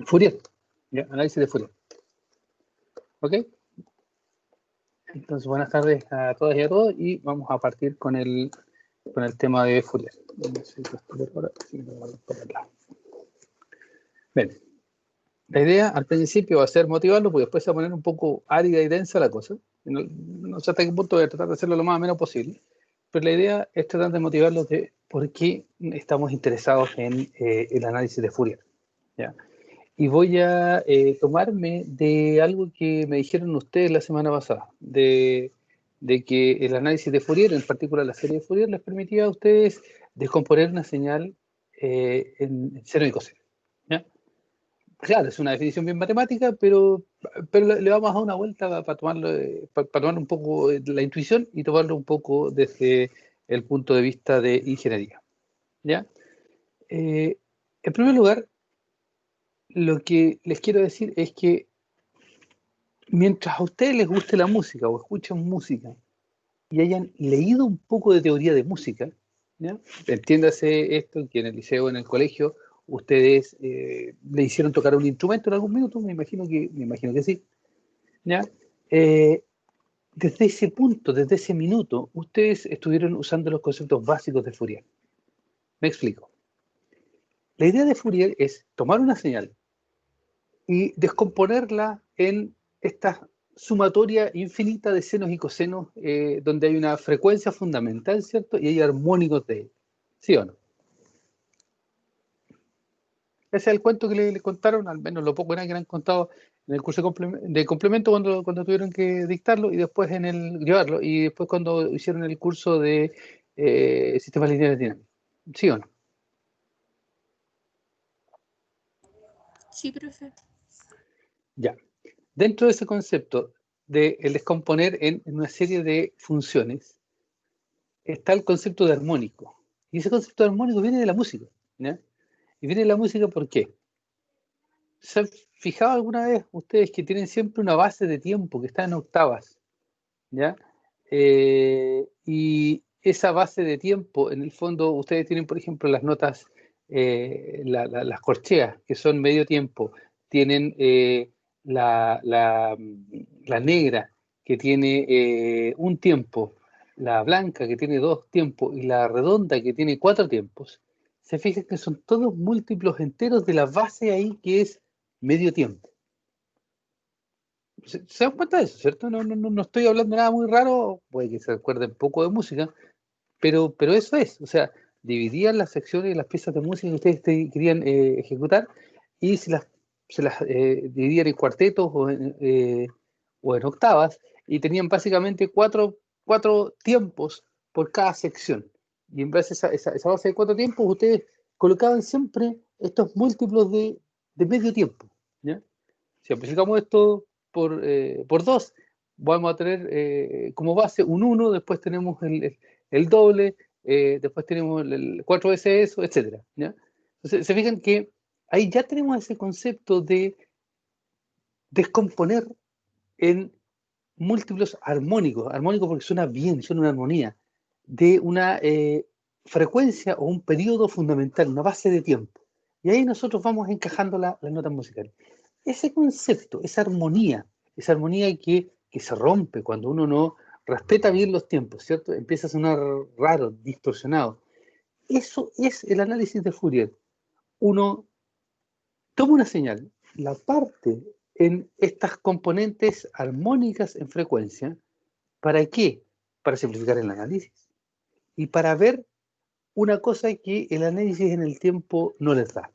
Fourier, ¿ya? Análisis de Fourier. ¿Ok? Entonces, buenas tardes a todas y a todos y vamos a partir con el tema de Fourier. Bien. La idea al principio va a ser motivarlo, porque después se va a poner un poco árida y densa la cosa. No sé hasta qué punto voy a tratar de hacerlo lo más o menos posible, pero la idea es tratar de motivarlos de por qué estamos interesados en el análisis de Fourier, ¿ya? Y voy a tomarme de algo que me dijeron ustedes la semana pasada, de que el análisis de Fourier, en particular la serie de Fourier, les permitía a ustedes descomponer una señal en seno y coseno, ¿ya? Claro, es una definición bien matemática, pero le vamos a dar una vuelta para tomarlo, para tomar un poco la intuición y tomarlo un poco desde el punto de vista de ingeniería, ¿ya? En primer lugar, lo que les quiero decir es que mientras a ustedes les guste la música o escuchen música y hayan leído un poco de teoría de música, ¿ya? Entiéndase esto, que en el liceo, en el colegio, ustedes le hicieron tocar un instrumento en algún minuto, me imagino que sí, ¿ya? Eh, Desde ese punto, desde ese minuto, ustedes estuvieron usando los conceptos básicos de Fourier. Me explico. La idea de Fourier es tomar una señal y descomponerla en esta sumatoria infinita de senos y cosenos, donde hay una frecuencia fundamental, ¿cierto? Y hay armónicos de él. ¿Sí o no? Ese es el cuento que le contaron, al menos lo poco que le han contado en el curso de complemento cuando tuvieron que dictarlo y después en el llevarlo, y después cuando hicieron el curso de sistemas lineales dinámicos. ¿Sí o no? Sí, profe. Ya. Dentro de ese concepto de el descomponer en una serie de funciones, está el concepto de armónico. Y ese concepto de armónico viene de la música, ¿ya? Y viene de la música, ¿por qué? ¿Se han fijado alguna vez ustedes que tienen siempre una base de tiempo que está en octavas, ¿ya? Y esa base de tiempo, en el fondo, ustedes tienen, por ejemplo, las notas, las corcheas, que son medio tiempo, tienen la negra, que tiene un tiempo, la blanca, que tiene dos tiempos, y la redonda, que tiene cuatro tiempos. Se fijan que son todos múltiplos enteros de la base ahí, que es medio tiempo. ¿Se dan cuenta de eso, cierto? No estoy hablando nada muy raro, puede que se acuerden poco de música, pero eso es, o sea, dividían las secciones y las piezas de música que ustedes querían ejecutar y se las dividían en cuartetos o en octavas y tenían básicamente cuatro tiempos por cada sección. Y en base a esa base de cuatro tiempos, ustedes colocaban siempre estos múltiplos de medio tiempo, ¿ya? Si amplificamos esto por 2, vamos a tener como base un 1, después tenemos el doble, después tenemos el 4 veces eso, etc. ¿Ya? Entonces, se fijan que ahí ya tenemos ese concepto de descomponer en múltiplos armónicos, armónicos porque suena bien, suena una armonía, de una frecuencia o un periodo fundamental, una base de tiempo. Y ahí nosotros vamos encajando las notas musicales. Ese concepto, esa armonía que se rompe cuando uno no respeta bien los tiempos, ¿cierto? Empieza a sonar raro, distorsionado. Eso es el análisis de Fourier. Uno toma una señal, la parte en estas componentes armónicas en frecuencia. ¿Para qué? Para simplificar el análisis y para ver una cosa que el análisis en el tiempo no les da.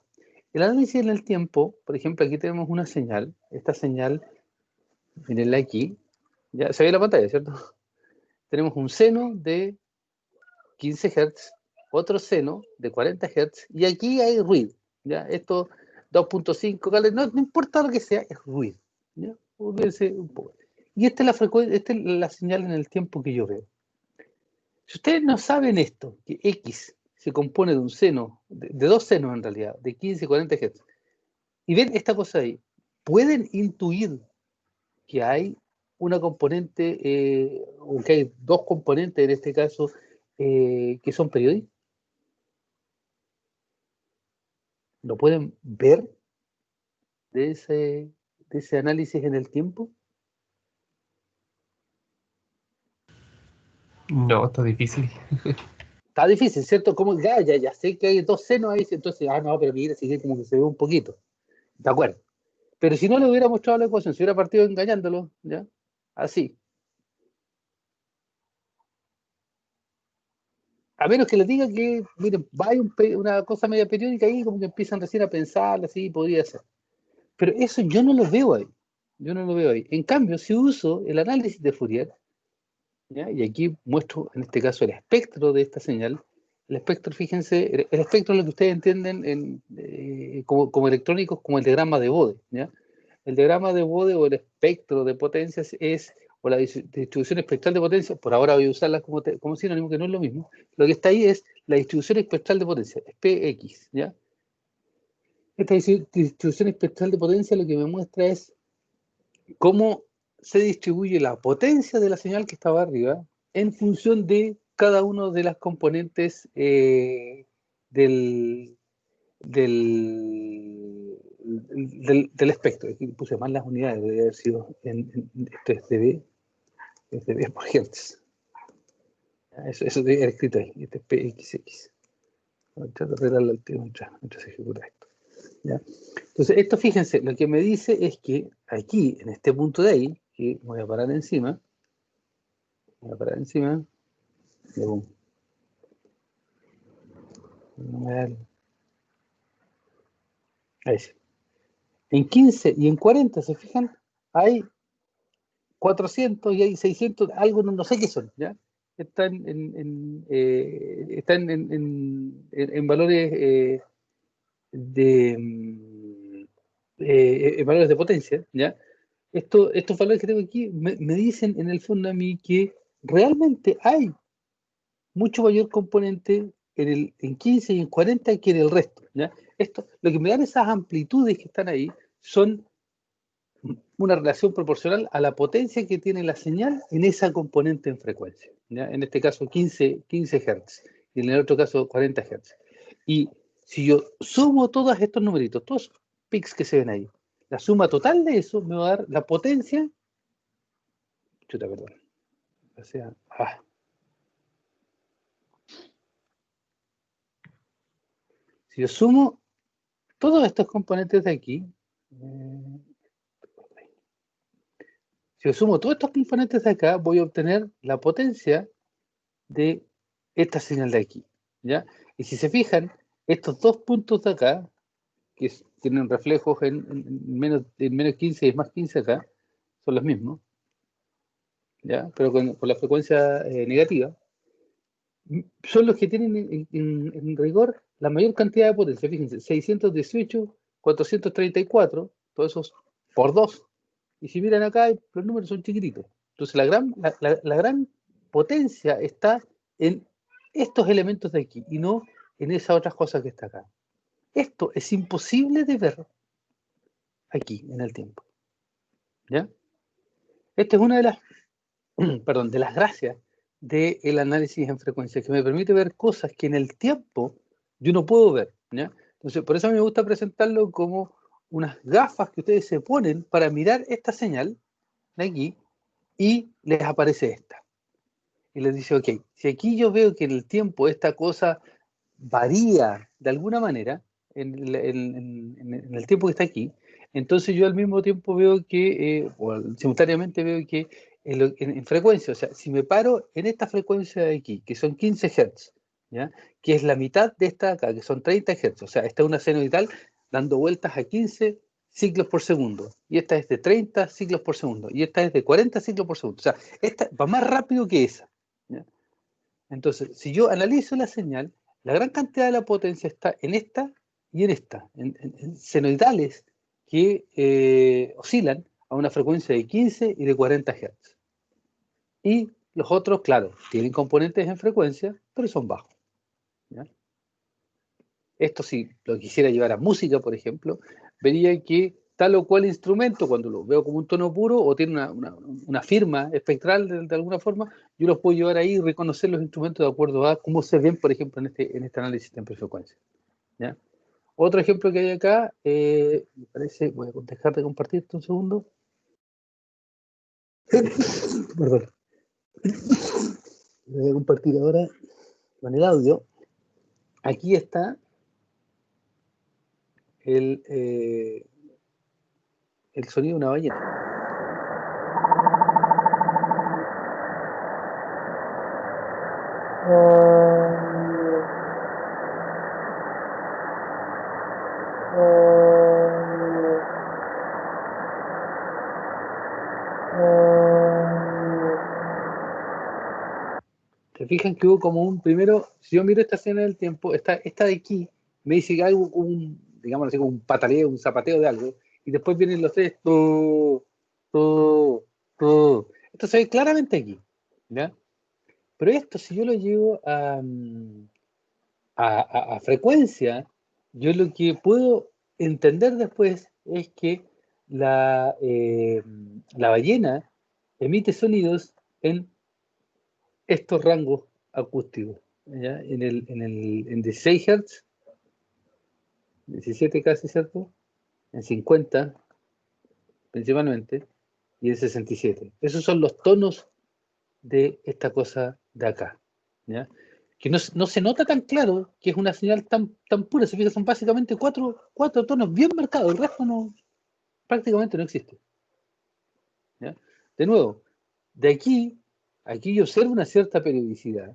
El análisis en el tiempo, por ejemplo, aquí tenemos una señal, esta señal, mírenla aquí, ya se ve la pantalla, ¿cierto? Tenemos un seno de 15 Hz, otro seno de 40 Hz, y aquí hay ruido, ¿ya? Esto 2.5, no importa lo que sea, es ruido, ¿ya? Olvídense un poco. Y esta es la frecuencia, esta es la señal en el tiempo que yo veo. Si ustedes no saben esto, que X se compone de un seno, de dos senos en realidad, de 15 y 40 Hz, y ven esta cosa ahí, pueden intuir que hay una componente, o que hay dos componentes en este caso, que son periódicos. ¿Lo pueden ver? de ese análisis en el tiempo? No, está difícil. Está difícil, ¿cierto? Como ya sé que hay dos senos ahí, entonces, no, pero mira, sí que como que se ve un poquito. De acuerdo. Pero si no le hubiera mostrado la ecuación, si hubiera partido engañándolo, ¿ya? Así. A menos que les diga que, miren, hay una cosa media periódica ahí, como que empiezan recién a pensar, así, podría ser. Pero eso yo no lo veo ahí. Yo no lo veo ahí. En cambio, si uso el análisis de Fourier, ¿ya? Y aquí muestro, en este caso, el espectro de esta señal. El espectro, fíjense, el espectro es lo que ustedes entienden como electrónicos, como el diagrama de Bode, ¿ya? El diagrama de Bode o el espectro de potencias o la distribución espectral de potencias, por ahora voy a usarla como sinónimo, que no es lo mismo. Lo que está ahí es la distribución espectral de potencias, es Px, ¿ya? Esta distribución espectral de potencia lo que me muestra es cómo se distribuye la potencia de la señal que estaba arriba en función de cada una de las componentes del, del espectro. Aquí puse mal las unidades, debe haber sido esto es dB por Hertz. Eso debe haber escrito ahí, este es PXX. Voy a tratar de arreglarlo al tiro mientras se ejecuta esto. ¿Ya? Entonces, esto, fíjense, lo que me dice es que aquí, en este punto de ahí, que voy a parar encima, de boom. Ahí sí. En 15 y en 40, ¿se fijan? Hay 400 y hay 600, algo no sé qué son, ¿ya? Están en valores en valores de potencia, ¿ya? Estos valores que tengo aquí me dicen en el fondo a mí que realmente hay mucho mayor componente en 15 y en 40 que en el resto, ¿ya? Lo que me dan esas amplitudes que están ahí son una relación proporcional a la potencia que tiene la señal en esa componente en frecuencia, ¿ya? En este caso 15 Hz y en el otro caso 40 Hz. Y si yo sumo todos estos numeritos, todos los pics que se ven ahí, la suma total de eso me va a dar la potencia, perdón, o sea, si yo sumo todos estos componentes de aquí, si yo sumo todos estos componentes de acá, voy a obtener la potencia de esta señal de aquí, ¿ya? Y si se fijan, estos dos puntos de acá, que tienen reflejos en menos 15 y más 15 acá, son los mismos, ¿ya? Pero con la frecuencia negativa, son los que tienen en rigor la mayor cantidad de potencia. Fíjense, 618, 434, todos esos por 2. Y si miran acá, los números son chiquititos. Entonces, la gran potencia está en estos elementos de aquí y no en esas otras cosas que está acá. Esto es imposible de ver aquí en el tiempo, ¿ya? Esta es una de las, perdón, de las gracias del análisis en frecuencia, que me permite ver cosas que en el tiempo yo no puedo ver, ¿ya? Entonces, por eso a mí me gusta presentarlo como unas gafas que ustedes se ponen para mirar esta señal de aquí y les aparece esta. Y les dice, ok, si aquí yo veo que en el tiempo esta cosa varía de alguna manera en el tiempo que está aquí, entonces yo al mismo tiempo veo que, o simultáneamente veo que en frecuencia, o sea, si me paro en esta frecuencia de aquí, que son 15 Hz, ¿ya? Que es la mitad de esta de acá, que son 30 Hz, o sea, esta es una senoidal dando vueltas a 15 ciclos por segundo, y esta es de 30 ciclos por segundo, y esta es de 40 ciclos por segundo, o sea, esta va más rápido que esa, ¿ya? Entonces, si yo analizo la señal, la gran cantidad de la potencia está en esta y en esta, en senoidales que oscilan a una frecuencia de 15 y de 40 Hz. Y los otros, claro, tienen componentes en frecuencia, pero son bajos, ¿ya? Esto, si lo quisiera llevar a música, por ejemplo, vería que tal o cual instrumento, cuando lo veo como un tono puro o tiene una firma espectral de alguna forma, yo los puedo llevar ahí y reconocer los instrumentos de acuerdo a cómo se ven, por ejemplo, en este análisis de tempo y frecuencia, ¿ya? Otro ejemplo que hay acá, me parece, voy a dejar de compartirte un segundo. Perdón. Voy a compartir ahora con el audio. Aquí está el sonido de una ballena. ¿Se fijan que hubo como un primero? Si yo miro esta escena del tiempo, esta de aquí me dice que algo como un, digamos así, como un pataleo, un zapateo de algo, y después vienen los tres, esto se ve claramente aquí, ¿ya? Pero esto, si yo lo llevo a frecuencia, yo lo que puedo entender después es que la ballena emite sonidos en estos rangos acústicos, ¿ya? En 16 Hz, 17 casi, ¿cierto? En 50 principalmente, y en 67. Esos son los tonos de esta cosa de acá, ¿ya? Que no se nota tan claro que es una señal tan pura, se fija, son básicamente cuatro tonos bien marcados, el resto prácticamente no existe, ¿ya? De nuevo, de aquí yo observo una cierta periodicidad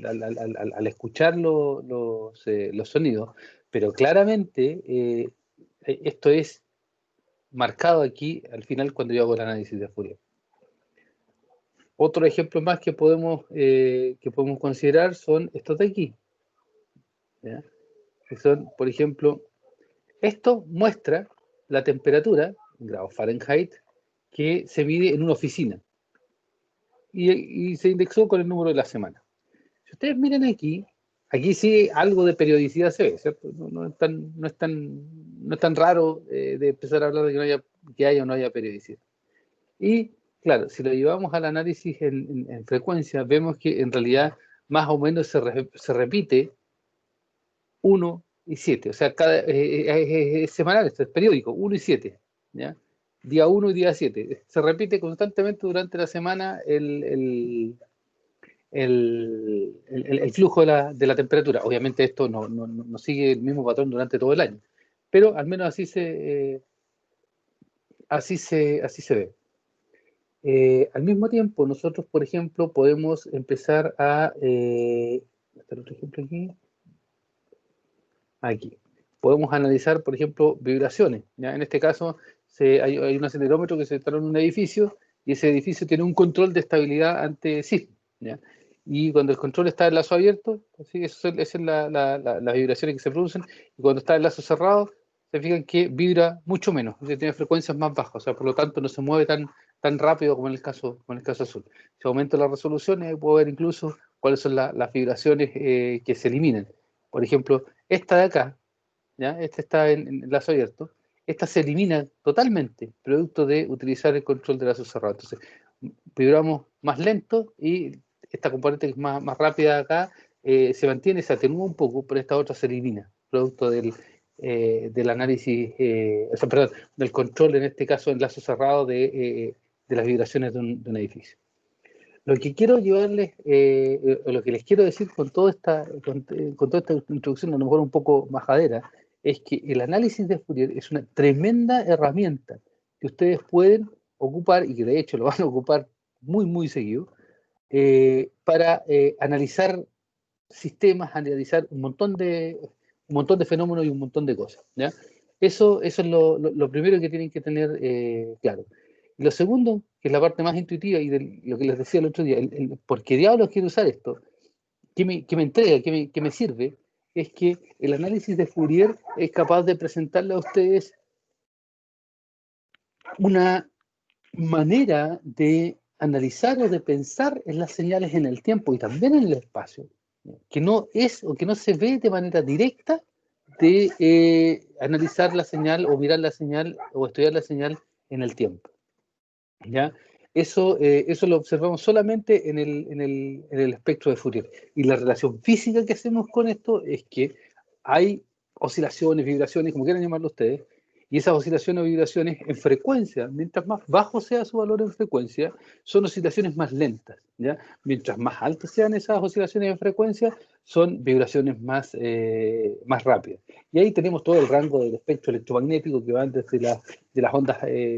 al escuchar los sonidos, pero claramente esto es marcado aquí al final cuando yo hago el análisis de Fourier. Otro ejemplo más que podemos considerar son estos de aquí, ¿ya? Que son, por ejemplo, esto muestra la temperatura en grados Fahrenheit que se mide en una oficina y se indexó con el número de la semana. Si ustedes miran aquí sí algo de periodicidad se ve, ¿cierto? No es tan raro de empezar a hablar de que haya o no haya periodicidad. Y claro, si lo llevamos al análisis en frecuencia, vemos que en realidad más o menos se repite 1 y 7, o sea, es semanal, esto es periódico, 1 y 7, ¿ya? Día 1 y día 7. Se repite constantemente durante la semana el flujo de la temperatura. Obviamente esto no sigue el mismo patrón durante todo el año, pero al menos así se ve. Al mismo tiempo, nosotros, por ejemplo, podemos empezar otro ejemplo aquí. Podemos analizar, por ejemplo, vibraciones, ¿ya? En este caso, hay un acelerómetro que se instaló en un edificio y ese edificio tiene un control de estabilidad ante sismo, ¿ya? Y cuando el control está en lazo abierto, ¿sí? Esas son las vibraciones que se producen, y cuando está en lazo cerrado, se fijan que vibra mucho menos, tiene frecuencias más bajas, o sea, por lo tanto no se mueve tan rápido como en el caso azul. Si aumento la resolución, puedo ver incluso cuáles son las vibraciones que se eliminan. Por ejemplo, esta de acá, ¿ya? Esta está en lazo abierto, esta se elimina totalmente, producto de utilizar el control de lazo cerrado. Entonces, vibramos más lento y esta componente que es más rápida acá se mantiene, se atenúa un poco, pero esta otra se elimina, producto del análisis, perdón, del control, en este caso en lazo cerrado, de las vibraciones de un edificio. Lo que quiero llevarles, o lo que les quiero decir con toda esta introducción, a lo mejor un poco majadera, es que el análisis de Fourier es una tremenda herramienta que ustedes pueden ocupar, y que de hecho lo van a ocupar muy, muy seguido, para analizar sistemas, analizar un montón de fenómenos y un montón de cosas, ¿ya? Eso es lo primero que tienen que tener claro. Y lo segundo, que es la parte más intuitiva y de lo que les decía el otro día, ¿por qué diablos quiero usar esto? ¿Qué me entrega? ¿Qué me sirve? Es que el análisis de Fourier es capaz de presentarle a ustedes una manera de analizar o de pensar en las señales en el tiempo y también en el espacio, que no es o que no se ve de manera directa de analizar la señal o mirar la señal o estudiar la señal en el tiempo, ¿ya? Eso lo observamos solamente en el espectro de Fourier. Y la relación física que hacemos con esto es que hay oscilaciones, vibraciones, como quieran llamarlo ustedes, y esas oscilaciones o vibraciones en frecuencia, mientras más bajo sea su valor en frecuencia, son oscilaciones más lentas, ¿ya? Mientras más altas sean esas oscilaciones en frecuencia, son vibraciones más, más rápidas. Y ahí tenemos todo el rango del espectro electromagnético que va desde de las ondas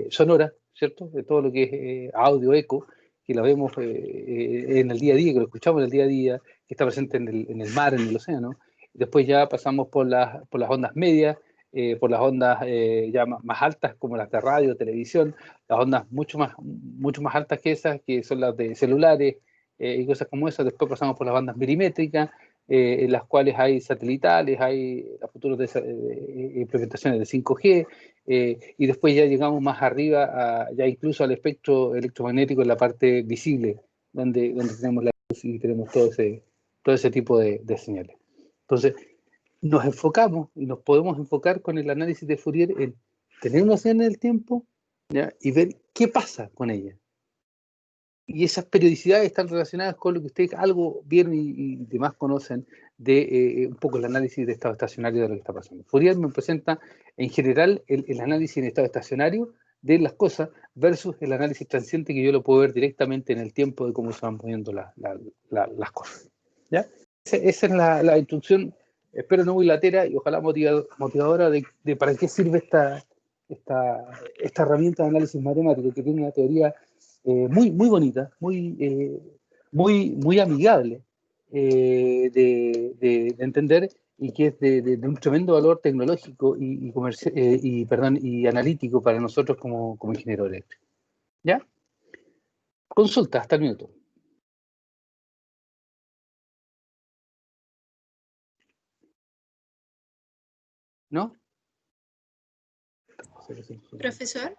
sonoras, ¿cierto? De todo lo que es audio, eco, que la vemos en el día a día, que lo escuchamos en el día a día, que está presente en el mar, en el océano. Después ya pasamos por las ondas medias, por las ondas ya más altas, como las de radio, televisión, las ondas mucho más altas que esas, que son las de celulares y cosas como esas. Después pasamos por las bandas milimétricas, en las cuales hay satelitales, hay las futuras implementaciones de 5G, y después ya llegamos más arriba, ya incluso al espectro electromagnético en la parte visible, donde tenemos la luz y tenemos todo ese tipo de señales. Entonces, nos enfocamos y nos podemos enfocar con el análisis de Fourier en tener una señal en el tiempo, ¿ya? Y ver qué pasa con ella. Y esas periodicidades están relacionadas con lo que ustedes algo vieron y demás conocen de un poco el análisis de estado estacionario de lo que está pasando. Fourier me presenta en general el análisis en estado estacionario de las cosas versus el análisis transiente que yo lo puedo ver directamente en el tiempo de cómo se van moviendo las cosas. ¿Ya? Esa es la instrucción, espero no muy latera y ojalá motivadora de para qué sirve esta herramienta de análisis matemático, que tiene una teoría muy bonita, muy amigable de entender, y que es de un tremendo valor tecnológico y analítico para nosotros como ingenieros eléctricos. ¿Ya? Consulta hasta el minuto. ¿No? Profesor,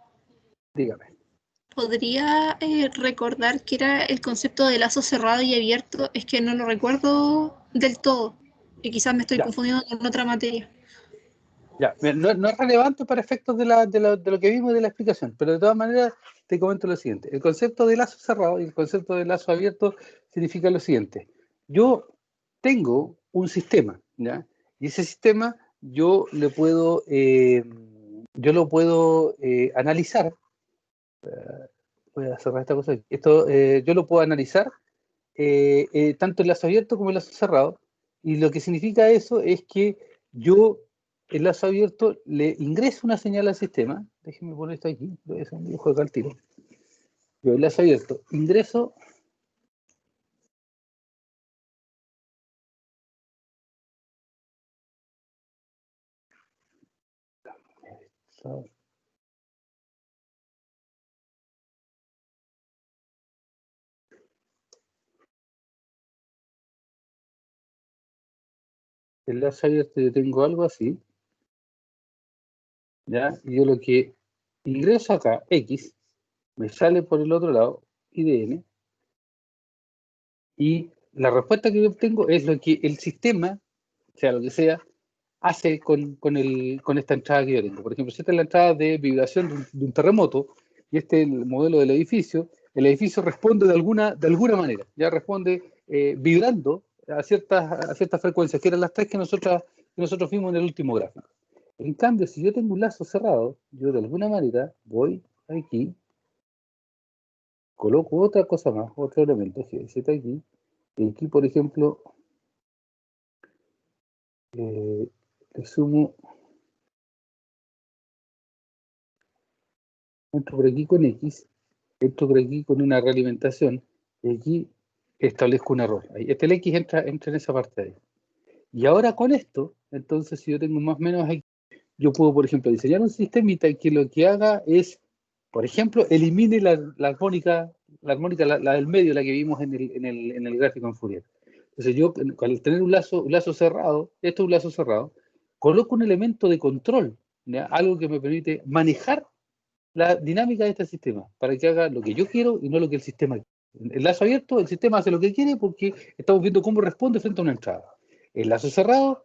Dígame. ¿podría recordar qué era el concepto de lazo cerrado y abierto? Es que no lo recuerdo del todo y quizás me estoy Ya. confundiendo con otra materia. Ya, no es relevante para efectos de lo que vimos y de la explicación, pero de todas maneras te comento lo siguiente. El concepto de lazo cerrado y el concepto de lazo abierto significa lo siguiente. Yo tengo un sistema, ¿ya? Y ese sistema yo lo puedo analizar. Voy a cerrar esta cosa. Yo lo puedo analizar tanto el lazo abierto como el lazo cerrado. Y lo que significa eso es que yo, el lazo abierto, le ingreso una señal al sistema. Déjenme poner esto aquí, voy a hacer un dibujo acá al tiro. Yo, el lazo abierto, ingreso. El lazo abierto, yo tengo algo así, ¿ya? Y yo lo que ingreso acá, X, me sale por el otro lado, IDN, y la respuesta que yo obtengo es lo que el sistema, sea lo que sea, hace con esta entrada que yo tengo. Por ejemplo, si esta es la entrada de vibración de un terremoto, y este es el modelo del edificio, el edificio responde de alguna manera, ya responde vibrando a ciertas frecuencias, que eran las tres que nosotros vimos en el último gráfico. En cambio, si yo tengo un lazo cerrado, yo de alguna manera voy aquí, coloco otra cosa más, otro elemento, GZ aquí, y aquí, por ejemplo, le sumo, entro por aquí con X, entro por aquí con una realimentación, y aquí establezco un error. Ahí, el X entra en esa parte de ahí. Y ahora con esto, entonces, si yo tengo más o menos aquí, yo puedo, por ejemplo, diseñar un sistemita que lo que haga es, por ejemplo, elimine la armónica, la del medio, la que vimos en el gráfico en Fourier. Entonces yo, al tener un lazo cerrado, esto es un lazo cerrado, coloco un elemento de control, ¿ya? Algo que me permite manejar la dinámica de este sistema, para que haga lo que yo quiero y no lo que el sistema quiere. El lazo abierto, el sistema hace lo que quiere porque estamos viendo cómo responde frente a una entrada. El lazo cerrado,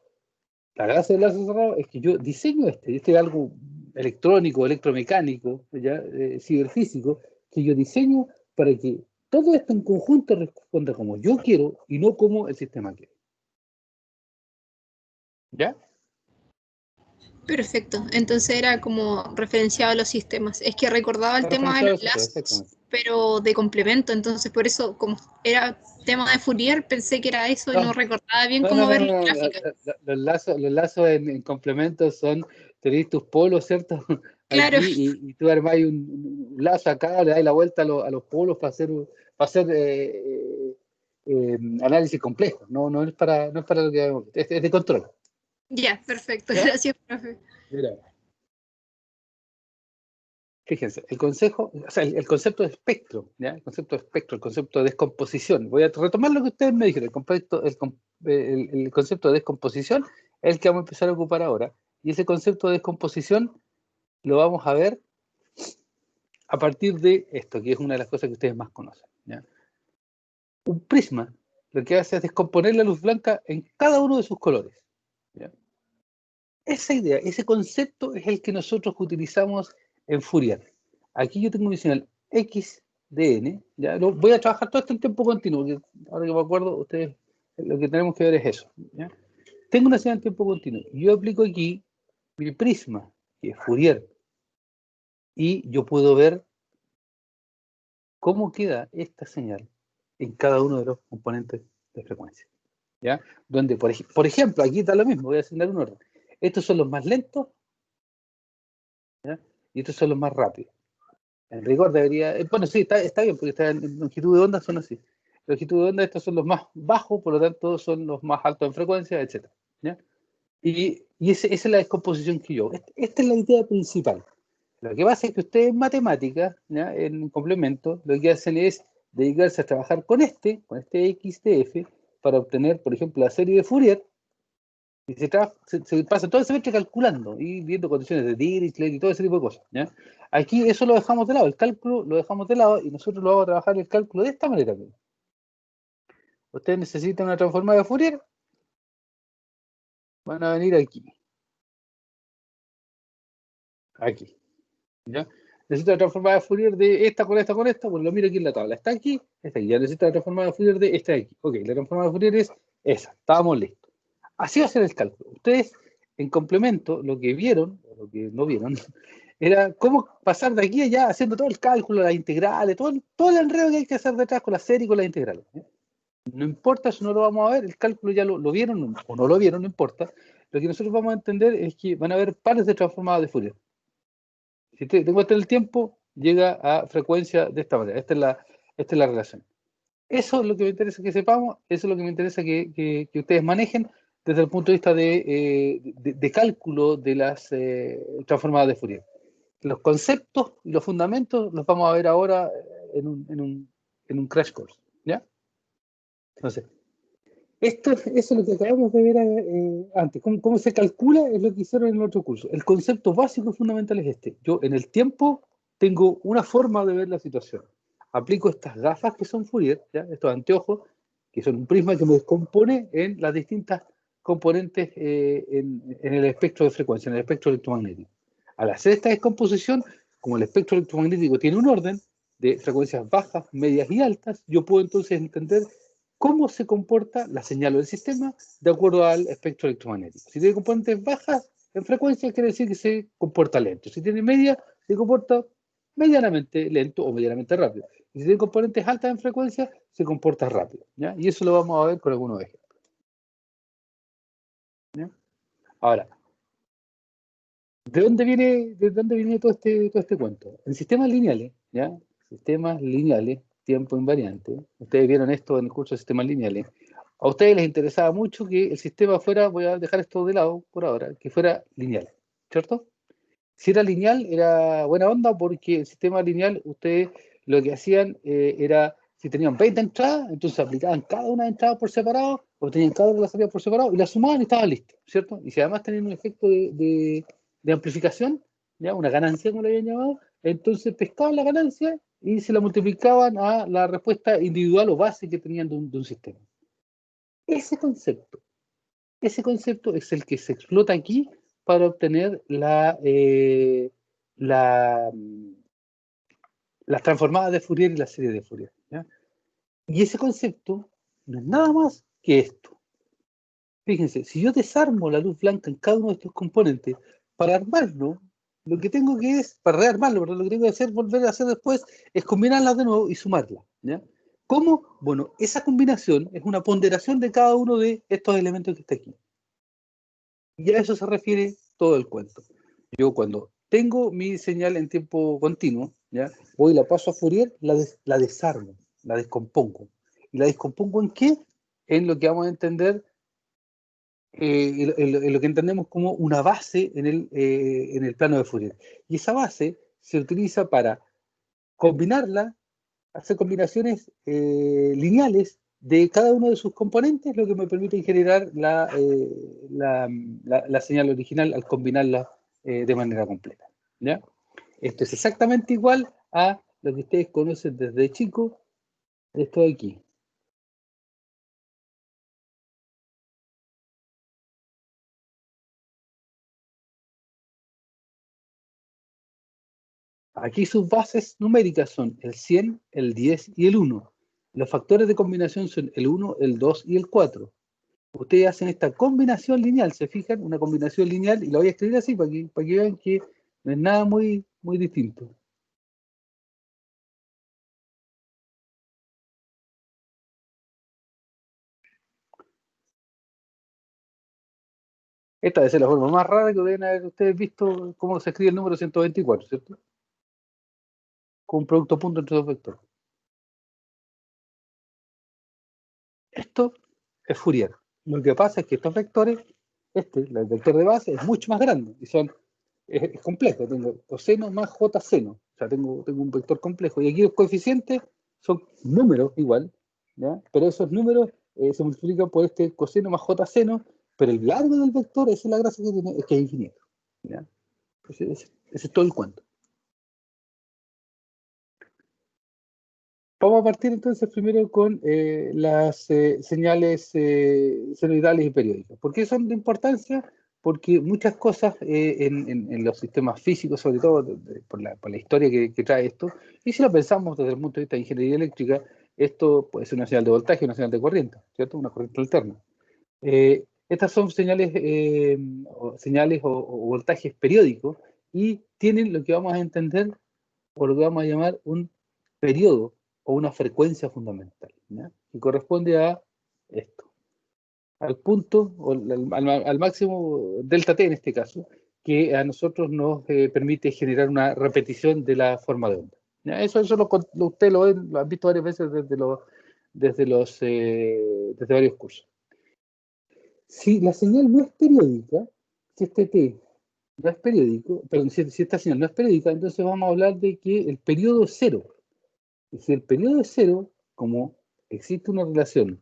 la gracia del lazo cerrado es que yo diseño este es algo electrónico, electromecánico, ¿ya? Ciberfísico, que yo diseño para que todo esto en conjunto responda como yo quiero y no como el sistema quiere. ¿Ya? Perfecto. Entonces era como referenciado a los sistemas. Es que recordaba el Está tema de referenciado los al sistema, lazos, exactamente. pero de complemento. Entonces, por eso, como era tema de Fourier, pensé que era eso y no No, recordaba bien no, no, cómo no, ver la no, no, gráfica. los lazos en complemento son, tenéis tus polos, ¿cierto? Claro, Aquí, y tú armáis un lazo acá, le dais la vuelta a los polos para hacer análisis complejo, no, no es para lo que vemos, es de control. ya, perfecto. ¿Ya? Gracias, profe. Mira, fíjense, el concepto de espectro, ¿ya? El concepto de espectro, el concepto de descomposición. Voy a retomar lo que ustedes me dijeron, el concepto de descomposición es el que vamos a empezar a ocupar ahora. Y ese concepto de descomposición lo vamos a ver a partir de esto, que es una de las cosas que ustedes más conocen, ¿ya? Un prisma lo que hace es descomponer la luz blanca en cada uno de sus colores, ¿ya? Esa idea, ese concepto es el que nosotros utilizamos en Fourier. Aquí yo tengo mi señal X de N, ¿ya? Voy a trabajar todo esto en tiempo continuo, que ahora que me acuerdo, ustedes lo que tenemos que ver es eso, ¿ya? Tengo una señal en tiempo continuo. Yo aplico aquí mi prisma, que es Fourier, y yo puedo ver cómo queda esta señal en cada uno de los componentes de frecuencia, ¿ya? Donde, por ejemplo, aquí está lo mismo, voy a asignar un orden. Estos son los más lentos, ¿ya? Y estos son los más rápidos. En rigor debería, bueno, sí, está bien, porque está en longitud de onda son así. Longitud de onda, estos son los más bajos, por lo tanto son los más altos en frecuencia, etc. ¿Ya? Esa es la descomposición que yo hago. Esta es la idea principal. Lo que pasa es que ustedes en matemáticas, ¿ya? En complemento, lo que hacen es dedicarse a trabajar con este XTF, para obtener, por ejemplo, la serie de Fourier, y se pasa todo el semestre calculando y viendo condiciones de Dirichlet y todo ese tipo de cosas, ¿ya? Aquí eso lo dejamos de lado, el cálculo lo dejamos de lado y nosotros lo vamos a trabajar el cálculo de esta manera. Ustedes necesitan una transformada de Fourier, van a venir aquí, ¿ya? Necesito la transformada de Fourier de esta con esta con esta, pues lo miro aquí en la tabla, está aquí, está aquí. Ya necesito la transformada de Fourier de esta de aquí. Ok, la transformada de Fourier es esa, estábamos listos. Así va a ser el cálculo. Ustedes, en complemento, lo que vieron, o lo que no vieron, era cómo pasar de aquí a allá haciendo todo el cálculo, las integrales, todo el enredo que hay que hacer detrás con la serie y con las integrales, ¿eh? No importa, si no lo vamos a ver, el cálculo ya lo vieron o no lo vieron, no importa. Lo que nosotros vamos a entender es que van a haber pares de transformadas de Fourier. Si tengo el tiempo, llega a frecuencia de esta manera. Esta es la relación. Eso es lo que me interesa que sepamos, eso es lo que me interesa que ustedes manejen desde el punto de vista de cálculo de las transformadas de Fourier. Los conceptos y los fundamentos los vamos a ver ahora en un crash course, ¿ya? Entonces, eso es lo que acabamos de ver antes. ¿Cómo se calcula? Es lo que hicieron en el otro curso. El concepto básico y fundamental es este. Yo en el tiempo tengo una forma de ver la situación. Aplico estas gafas que son Fourier, ¿ya? Estos anteojos, que son un prisma que me descompone en las distintas componentes en el espectro de frecuencia, en el espectro electromagnético. Al hacer esta descomposición, como el espectro electromagnético tiene un orden de frecuencias bajas, medias y altas, yo puedo entonces entender cómo se comporta la señal del sistema de acuerdo al espectro electromagnético. Si tiene componentes bajas en frecuencia, quiere decir que se comporta lento. Si tiene media, se comporta medianamente lento o medianamente rápido. Y si tiene componentes altas en frecuencia, se comporta rápido, ¿ya? Y eso lo vamos a ver con algunos ejemplos, ¿ya? Ahora, ¿de dónde viene todo este cuento? En sistemas lineales, ¿ya? Sistemas lineales, tiempo invariante. Ustedes vieron esto en el curso de sistemas lineales. A ustedes les interesaba mucho que el sistema fuera, voy a dejar esto de lado por ahora, que fuera lineal, ¿cierto? Si era lineal, era buena onda porque el sistema lineal, ustedes lo que hacían era, si tenían 20 entradas, entonces aplicaban cada una de entradas por separado, o tenían cada una de las salidas por separado, y las sumaban y estaban listos, ¿cierto? Y si además tenían un efecto de amplificación, ¿ya? Una ganancia, como le habían llamado, entonces pescaban la ganancia y se la multiplicaban a la respuesta individual o base que tenían de un sistema. Ese concepto, ese concepto es el que se explota aquí para obtener la, las transformadas de Fourier y la serie de Fourier, ¿ya? Y ese concepto no es nada más que esto. Fíjense, si yo desarmo la luz blanca en cada uno de estos componentes, para armarlo, lo que tengo que es, para rearmarlo, pero lo que tengo que hacer, volver a hacer después, es combinarlas de nuevo y sumarlas, ¿ya? ¿Cómo? Bueno, esa combinación es una ponderación de cada uno de estos elementos que está aquí. Y a eso se refiere todo el cuento. Yo cuando tengo mi señal en tiempo continuo, ¿ya? Voy y la paso a Fourier, la desarmo, la descompongo. ¿Y la descompongo en qué? En lo que vamos a entender, en lo que entendemos como una base en el plano de Fourier. Y esa base se utiliza para combinarla, hacer combinaciones lineales de cada uno de sus componentes, lo que me permite generar la señal original al combinarla de manera completa, ¿ya? Esto es exactamente igual a lo que ustedes conocen desde chico, esto de aquí. Aquí sus bases numéricas son el 100, el 10 y el 1. Los factores de combinación son el 1, el 2 y el 4. Ustedes hacen esta combinación lineal, se fijan, una combinación lineal, y la voy a escribir así para que vean que no es nada muy, muy distinto. Esta debe ser la forma más rara que deben haber ustedes visto cómo se escribe el número 124, ¿cierto? Con un producto punto entre dos vectores. Esto es Fourier. Lo que pasa es que estos vectores, el vector de base, es mucho más grande y es complejo. Tengo coseno más j seno. O sea, tengo un vector complejo. Y aquí los coeficientes son números igual, ¿ya? Pero esos números se multiplican por este coseno más j seno, pero el largo del vector, esa es la gracia que tiene, es que es infinito, ¿ya? Ese es todo el cuento. Vamos a partir entonces primero con las señales senoidales y periódicas. ¿Por qué son de importancia? Porque muchas cosas en los sistemas físicos, sobre todo por la historia que trae esto, y si lo pensamos desde el punto de vista de ingeniería eléctrica, esto puede ser una señal de voltaje, una señal de corriente, ¿cierto? Una corriente alterna. Estas son señales o voltajes periódicos y tienen lo que vamos a entender o lo que vamos a llamar un periodo o una frecuencia fundamental, ¿ya? Que corresponde a esto, al punto, o al máximo delta t en este caso, que a nosotros nos permite generar una repetición de la forma de onda, ¿ya? Eso usted lo han visto varias veces desde varios cursos. Si la señal no es periódica, si este t no es periódico, perdón, si esta señal no es periódica, entonces vamos a hablar de que el periodo es cero. Y si el periodo es cero, como existe una relación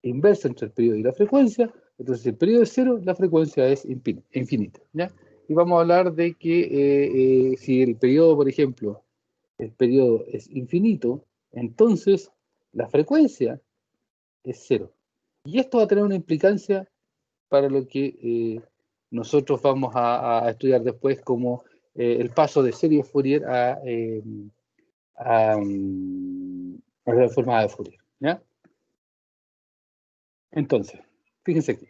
inversa entre el periodo y la frecuencia, entonces si el periodo es cero, la frecuencia es infinita, ¿ya? Y vamos a hablar de que si el periodo, por ejemplo, el periodo es infinito, entonces la frecuencia es cero. Y esto va a tener una implicancia para lo que nosotros vamos a estudiar después como el paso de serie Fourier a, a la forma de Fourier, ¿ya? Entonces, fíjense aquí.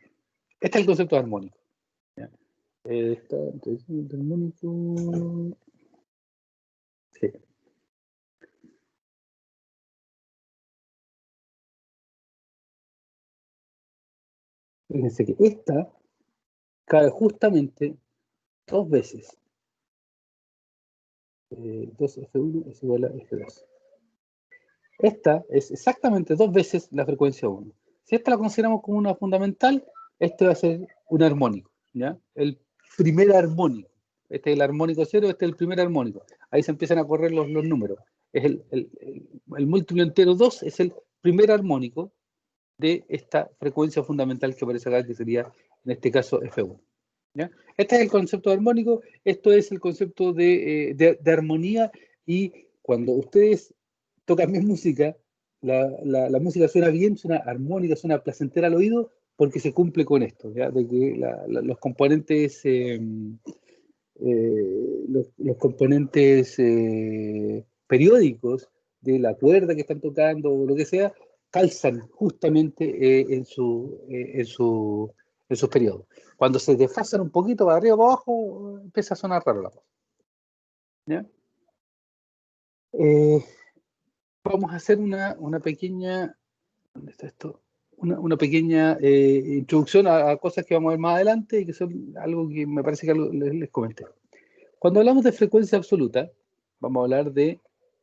Este es el concepto de armónico, ¿ya? Entonces, armónico. Sí. Fíjense que esta cabe justamente dos veces. 2F1 es igual a F2. Esta es exactamente dos veces la frecuencia 1. Si esta la consideramos como una fundamental, este va a ser un armónico, ¿ya? El primer armónico. Este es el armónico cero, este es el primer armónico. Ahí se empiezan a correr los números. Es el múltiplo entero 2 es el primer armónico de esta frecuencia fundamental que aparece acá, que sería en este caso F1, ¿ya? Este es el concepto de armónico, esto es el concepto de armonía, y cuando ustedes tocan mi música, la música suena bien, suena armónica, suena placentera al oído, porque se cumple con esto, ¿ya? De que los componentes, los componentes periódicos de la cuerda que están tocando o lo que sea, calzan justamente en sus periodos. Cuando se desfasan un poquito para arriba o para abajo, empieza a sonar raro la cosa. ¿Ya? Vamos a hacer una pequeña, ¿dónde está esto? Una pequeña introducción a cosas que vamos a ver más adelante y que son algo que me parece que les comenté. Cuando hablamos de frecuencia absoluta, vamos a hablar de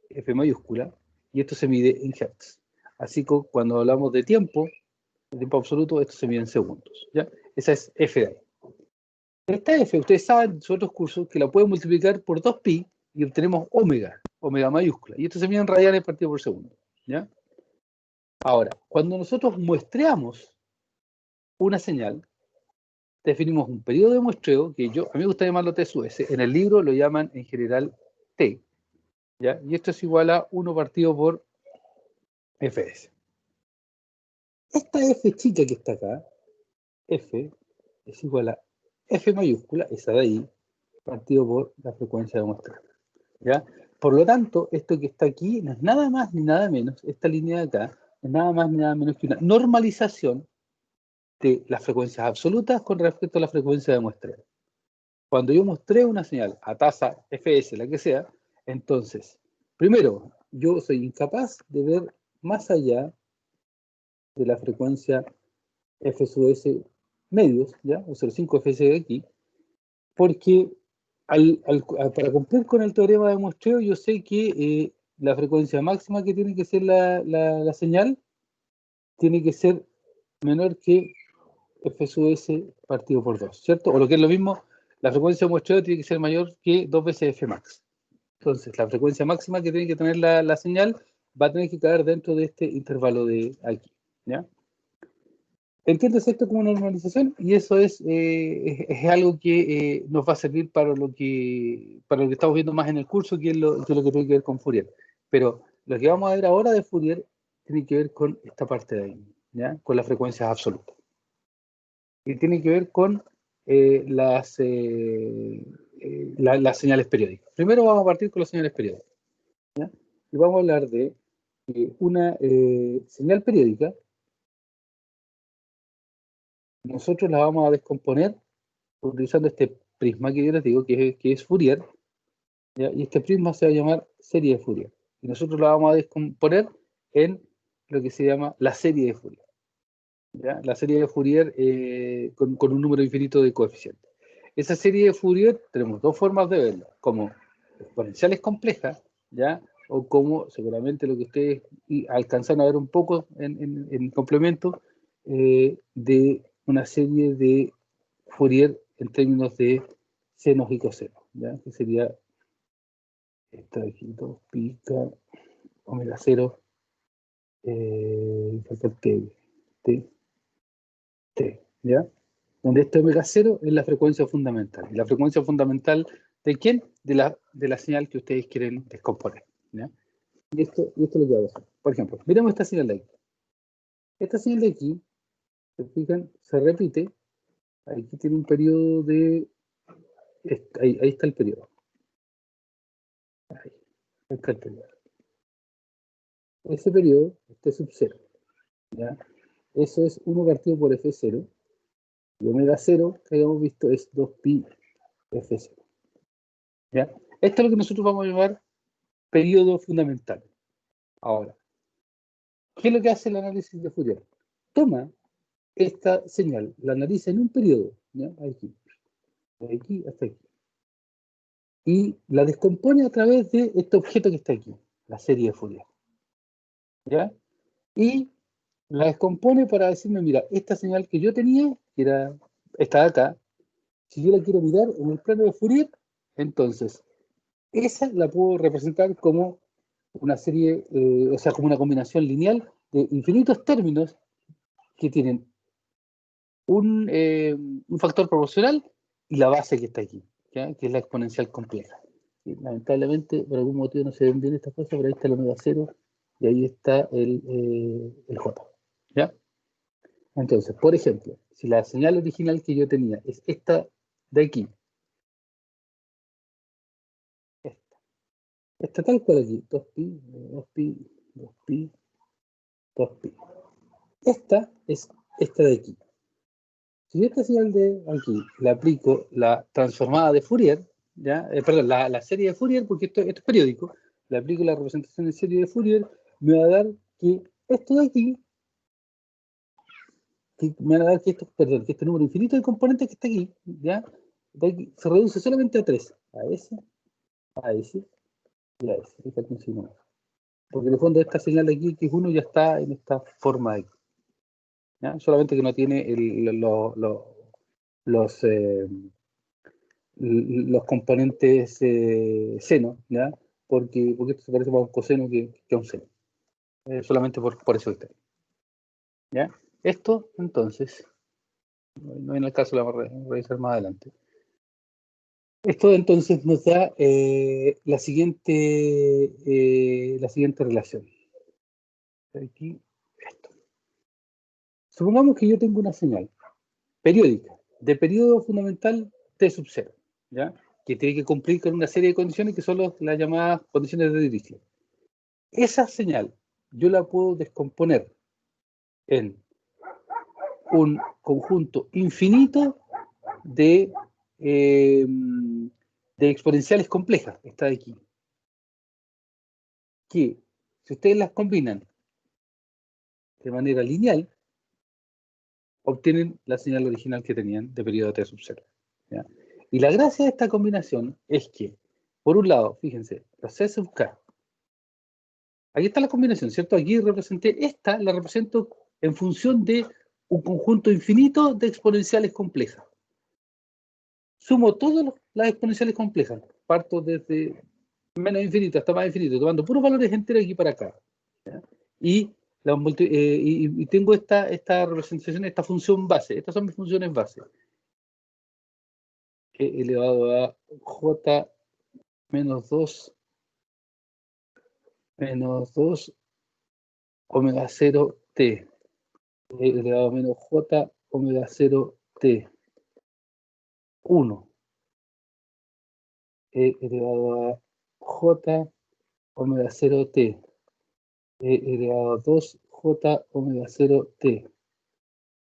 F mayúscula, y esto se mide en Hertz. Así que cuando hablamos de tiempo absoluto, esto se mide en segundos. ¿Ya? Esa es F de ahí. Esta F, ustedes saben en sus otros cursos que la pueden multiplicar por 2pi y obtenemos omega mayúscula. Y esto se mide en radianes partido por segundo. ¿Ya? Ahora, cuando nosotros muestreamos una señal, definimos un periodo de muestreo que a mí me gusta llamarlo T sub S. En el libro lo llaman en general T. ¿Ya? Y esto es igual a 1 partido por Fs. Esta F chica que está acá, F, es igual a F mayúscula, esa de ahí, partido por la frecuencia de muestreo. ¿Ya? Por lo tanto, esto que está aquí no es nada más ni nada menos, esta línea de acá, es nada más ni nada menos que una normalización de las frecuencias absolutas con respecto a la frecuencia de muestreo. Cuando yo mostré una señal a tasa Fs, la que sea, entonces, primero, yo soy incapaz de ver más allá de la frecuencia F sub S medios, ¿ya? O 0,5 Fs de aquí, porque para cumplir con el teorema de muestreo, yo sé que la frecuencia máxima que tiene que ser la señal tiene que ser menor que F sub S partido por 2, ¿cierto? O lo que es lo mismo, la frecuencia de muestreo tiene que ser mayor que 2 veces F max. Entonces, la frecuencia máxima que tiene que tener la señal va a tener que caer dentro de este intervalo de aquí, ¿ya? ¿Entiendes esto como normalización? Y eso es algo que nos va a servir para lo que estamos viendo más en el curso, que es lo que tiene que ver con Fourier. Pero lo que vamos a ver ahora de Fourier tiene que ver con esta parte de ahí, ¿ya? Con las frecuencias absolutas. Y tiene que ver con las señales periódicas. Primero vamos a partir con las señales periódicas, ¿ya? Y vamos a hablar de una señal periódica. Nosotros la vamos a descomponer utilizando este prisma que yo les digo, que es Fourier, ¿ya? Y este prisma se va a llamar serie de Fourier. Y nosotros la vamos a descomponer en lo que se llama la serie de Fourier, ¿ya? La serie de Fourier con un número infinito de coeficientes. Esa serie de Fourier tenemos dos formas de verla, como exponenciales complejas, ¿ya? O como seguramente lo que ustedes alcanzan a ver un poco en complemento, de una serie de Fourier en términos de senos y cosenos, ¿ya? Que sería esta de aquí, 2 pi omega 0, t, ¿ya? Donde este omega 0 es la frecuencia fundamental. ¿Y la frecuencia fundamental de quién? De la señal que ustedes quieren descomponer, ¿ya? Y esto es lo que vamos a hacer. Por ejemplo, miremos esta señal de aquí. Esta señal de aquí, se fijan, se repite. Aquí tiene un periodo de... Ahí está el periodo. Ahí está el periodo. Ese periodo, este sub 0, ¿ya? Eso es 1 partido por F0. Y omega 0, que habíamos visto, es 2pi F0. ¿Ya? Esto es lo que nosotros vamos a llamar periodo fundamental. Ahora, ¿qué es lo que hace el análisis de Fourier? Toma esta señal, la analiza en un periodo, ¿ya? Aquí, de aquí hasta aquí, y la descompone a través de este objeto que está aquí, la serie de Fourier, ¿ya? Y la descompone para decirme, mira, esta señal que yo tenía, que era esta de acá, si yo la quiero mirar en el plano de Fourier, entonces esa la puedo representar como una serie, o sea, como una combinación lineal de infinitos términos que tienen un factor proporcional y la base que está aquí, ¿ya? Que es la exponencial compleja. Y lamentablemente, por algún motivo no se ven bien estas cosas, pero ahí está el omega 0 y ahí está el J, ¿ya? Entonces, por ejemplo, si la señal original que yo tenía es esta de aquí, esta tal cual aquí, 2pi, 2pi, 2pi, 2pi. Esta es esta de aquí. Si yo esta señal de aquí le aplico la transformada de Fourier, ¿ya? Perdón, la serie de Fourier, porque esto es periódico, le aplico la representación en serie de Fourier, me va a dar que esto de aquí, me va a dar que esto, perdón, que este número infinito de componentes que está aquí, ¿ya? De aquí, se reduce solamente a 3, a ese y a ese. Ahí está el signo. Porque en el fondo esta señal de aquí, que es 1, ya está en esta forma de aquí, ¿ya? Solamente que no tiene los componentes seno, ¿ya? Porque esto se parece más a un coseno que a un seno. Solamente por eso está. ¿Ya? Esto, entonces, no en el caso, lo vamos a revisar más adelante. Esto, entonces, nos da la siguiente relación. Aquí, esto. Supongamos que yo tengo una señal periódica, de periodo fundamental T sub 0, ¿ya? Que tiene que cumplir con una serie de condiciones que son las llamadas condiciones de Dirichlet. Esa señal yo la puedo descomponer en un conjunto infinito de exponenciales complejas, esta de aquí, que si ustedes las combinan de manera lineal, obtienen la señal original que tenían de periodo T sub 0. ¿Ya? Y la gracia de esta combinación es que, por un lado, fíjense, los C sub K, aquí está la combinación, ¿cierto? Aquí representé esta, la represento en función de un conjunto infinito de exponenciales complejas. Sumo todas las exponenciales complejas, parto desde menos infinito hasta más infinito, tomando puros valores enteros aquí para acá. ¿Ya? Y tengo esta representación, esta función base. Estas son mis funciones base. E elevado a j menos 2 omega 0 t. E elevado a menos j omega 0 t. 1. E elevado a j omega 0 t. E elevado a 2j omega 0 t.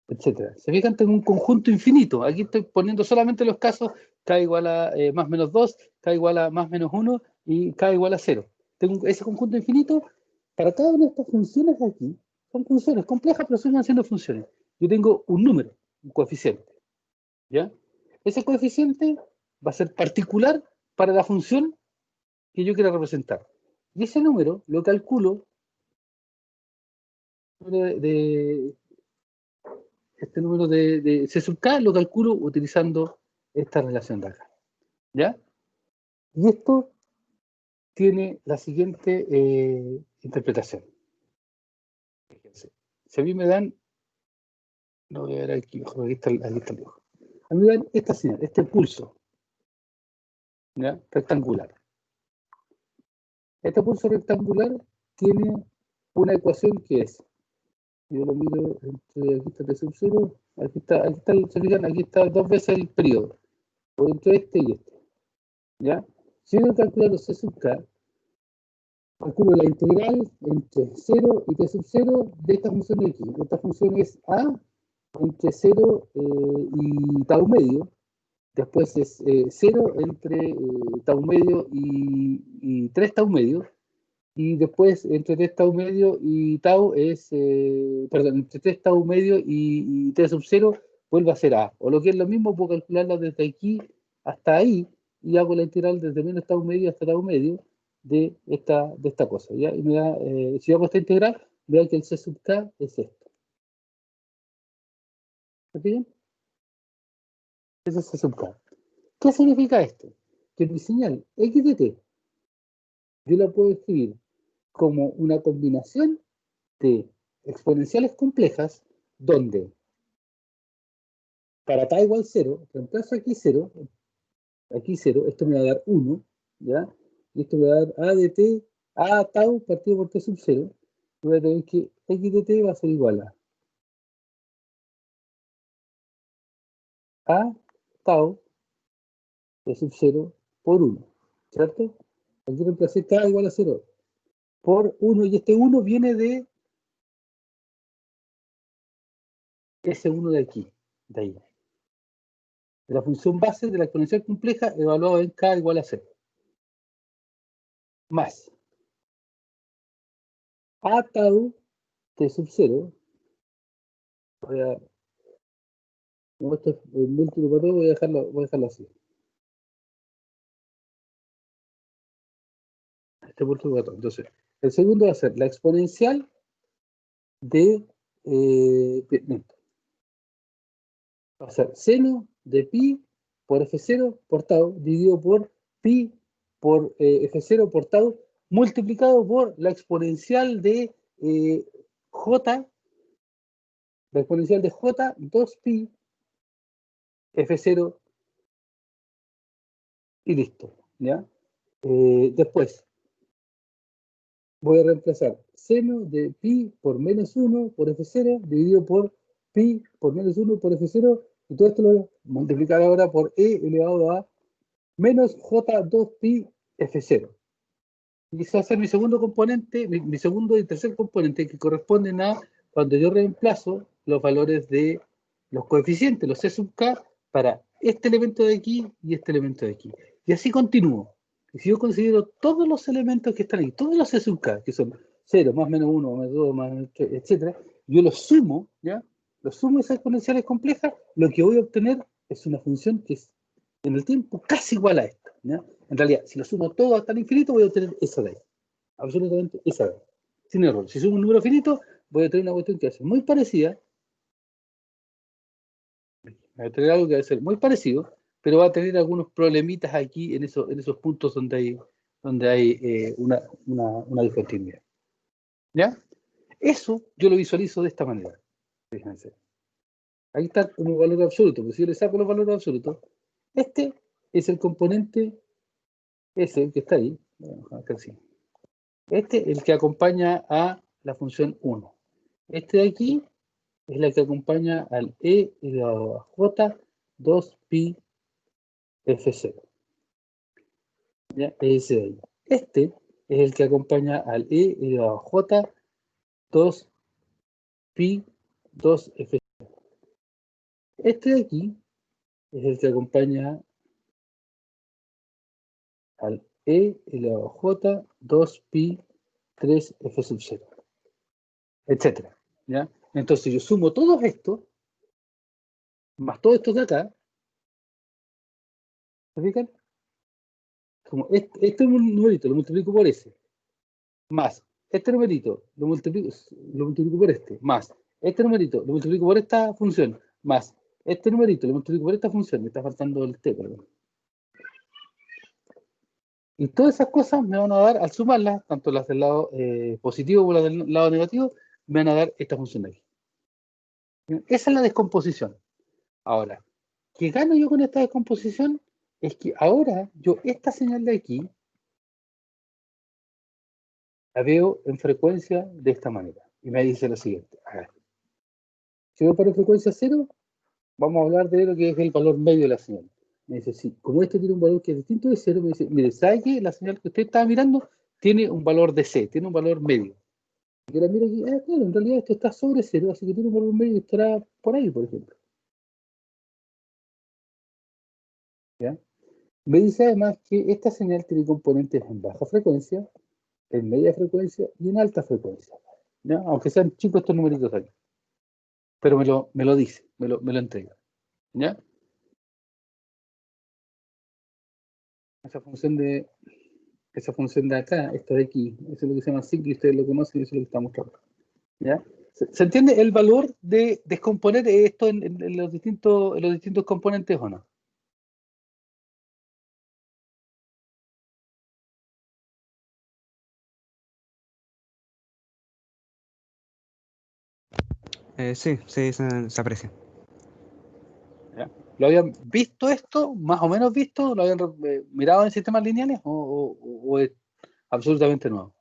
Etcétera. Se fijan, tengo un conjunto infinito. Aquí estoy poniendo solamente los casos k igual a más menos 2, k igual a más menos 1 y k igual a 0. Tengo ese conjunto infinito. Para cada una de estas funciones de aquí, son funciones complejas, pero siguen siendo funciones. Yo tengo un número, un coeficiente. ¿Ya? Ese coeficiente va a ser particular para la función que yo quiera representar. Y ese número lo calculo este número de C sub K lo calculo utilizando esta relación de acá. ¿Ya? Y esto tiene la siguiente interpretación. Fíjense. Si a mí me dan, lo voy a ver aquí, aquí está el dibujo. A mí me dan esta señal, este pulso, ¿ya? Rectangular. Este pulso rectangular tiene una ecuación que es, yo lo miro entre, aquí está T sub 0, se fijan, aquí está 2 veces el periodo, o entre este y este. ¿Ya? Si yo calculo C sub K, calculo la integral entre 0 y T sub 0 de esta función de aquí. Esta función es A entre 0 y tau medio. Después es 0 entre tau medio y 3 tau medio. Y después entre 3 tau medio y tau es, perdón, entre 3 tau medio y T sub 0 vuelve a ser A. O lo que es lo mismo, puedo calcularla desde aquí hasta ahí y hago la integral desde menos tau medio hasta tau medio de esta cosa. ¿Ya? Y me da, si hago esta integral, vean que el C sub K es esto. ¿Está bien? Ese es C sub K. ¿Qué significa esto? Que mi señal x de t yo la puedo escribir como una combinación de exponenciales complejas donde para t igual 0, reemplazo aquí 0, esto me va a dar 1, ¿ya? Y esto me va a dar a de t, a tau partido por t sub 0, y voy a tener que x de t va a ser igual a tau t sub 0 por 1, ¿cierto? Aquí reemplacé k igual a 0 por 1, y este 1 viene de ese 1 de aquí, de ahí. de la función base de la exponencial compleja evaluado en k igual a 0. Más a tau t sub 0. Como esto es múltiplo para todo, voy a dejarlo así. Este múltiplo para todo. Entonces, el segundo va a ser la exponencial de va a ser seno de pi por f0 por tau dividido por pi por f0 por tau multiplicado por la exponencial de j, la exponencial de j 2pi f0 y listo, ¿ya? Después voy a reemplazar seno de pi por menos 1 por f0 dividido por pi por menos 1 por f0 y todo esto lo voy a multiplicar ahora por e elevado a menos j2pi f0. Y ese va a ser mi segundo componente, mi segundo y tercer componente que corresponden a cuando yo reemplazo los valores de los coeficientes, los c sub k, para este elemento de aquí y este elemento de aquí. Y así continúo. Y si yo considero todos los elementos que están ahí, todos los c sub k, que son 0, más menos 1, más 2, más 3, etc., yo los sumo, ¿ya? Los sumo esas exponenciales complejas, lo que voy a obtener es una función que es en el tiempo casi igual a esta, ¿ya? En realidad, si lo sumo todo hasta el infinito, voy a obtener esa de ahí. Absolutamente esa de ahí. Sin error. Si sumo un número finito, voy a tener una cuestión que va a ser muy parecida. Voy a tener algo que va a ser muy parecido, pero va a tener algunos problemitas aquí en esos puntos donde hay una discontinuidad. ¿Ya? Eso yo lo visualizo de esta manera. Fíjense. Ahí está como valor absoluto, porque si yo le saco los valores absolutos, este es el componente ese que está ahí. Acá sí. Este es el que acompaña a la función 1. Este de aquí es la que acompaña al e elevado a j 2pi f0. ¿Ya? Ese de ahí. Este es el que acompaña al e elevado a j 2pi 2f0. Este de aquí es el que acompaña al e elevado a j 2pi 3f sub 0, etc. ¿Ya? Entonces yo sumo todos estos, más todos estos de acá, ¿se fijan? Como este numerito lo multiplico por ese, más este numerito lo multiplico por este, más este numerito lo multiplico por esta función, más este numerito lo multiplico por esta función, me está faltando el t, perdón. Y todas esas cosas me van a dar, al sumarlas, tanto las del lado positivo como las del lado negativo, me van a dar esta función de aquí. Esa es la descomposición. Ahora, ¿qué gano yo con esta descomposición? Es que ahora yo esta señal de aquí la veo en frecuencia de esta manera. Y me dice lo siguiente. A ver, si voy para frecuencia 0, vamos a hablar de lo que es el valor medio de la señal. Me dice, sí, como este tiene un valor que es distinto de 0, me dice, mire, ¿sabe qué? La señal que usted estaba mirando tiene un valor de C, tiene un valor medio. Y yo la miro aquí, claro, en realidad esto está sobre 0, así que tiene un valor medio y estará por ahí, por ejemplo. ¿Ya? Me dice además que esta señal tiene componentes en baja frecuencia, en media frecuencia y en alta frecuencia. ¿Ya? Aunque sean chicos estos numeritos aquí. Pero me lo dice, me lo entrega. ¿Ya? Esa función de acá, esta de aquí, eso es lo que se llama ciclo, y ustedes lo conocen, y eso es lo que está mostrando. ¿Ya? ¿Se entiende el valor de descomponer esto en los distintos componentes o no? Sí, se aprecia. ¿Ya? ¿Lo habían visto esto, más o menos visto? ¿Lo habían mirado en sistemas lineales o es absolutamente nuevo?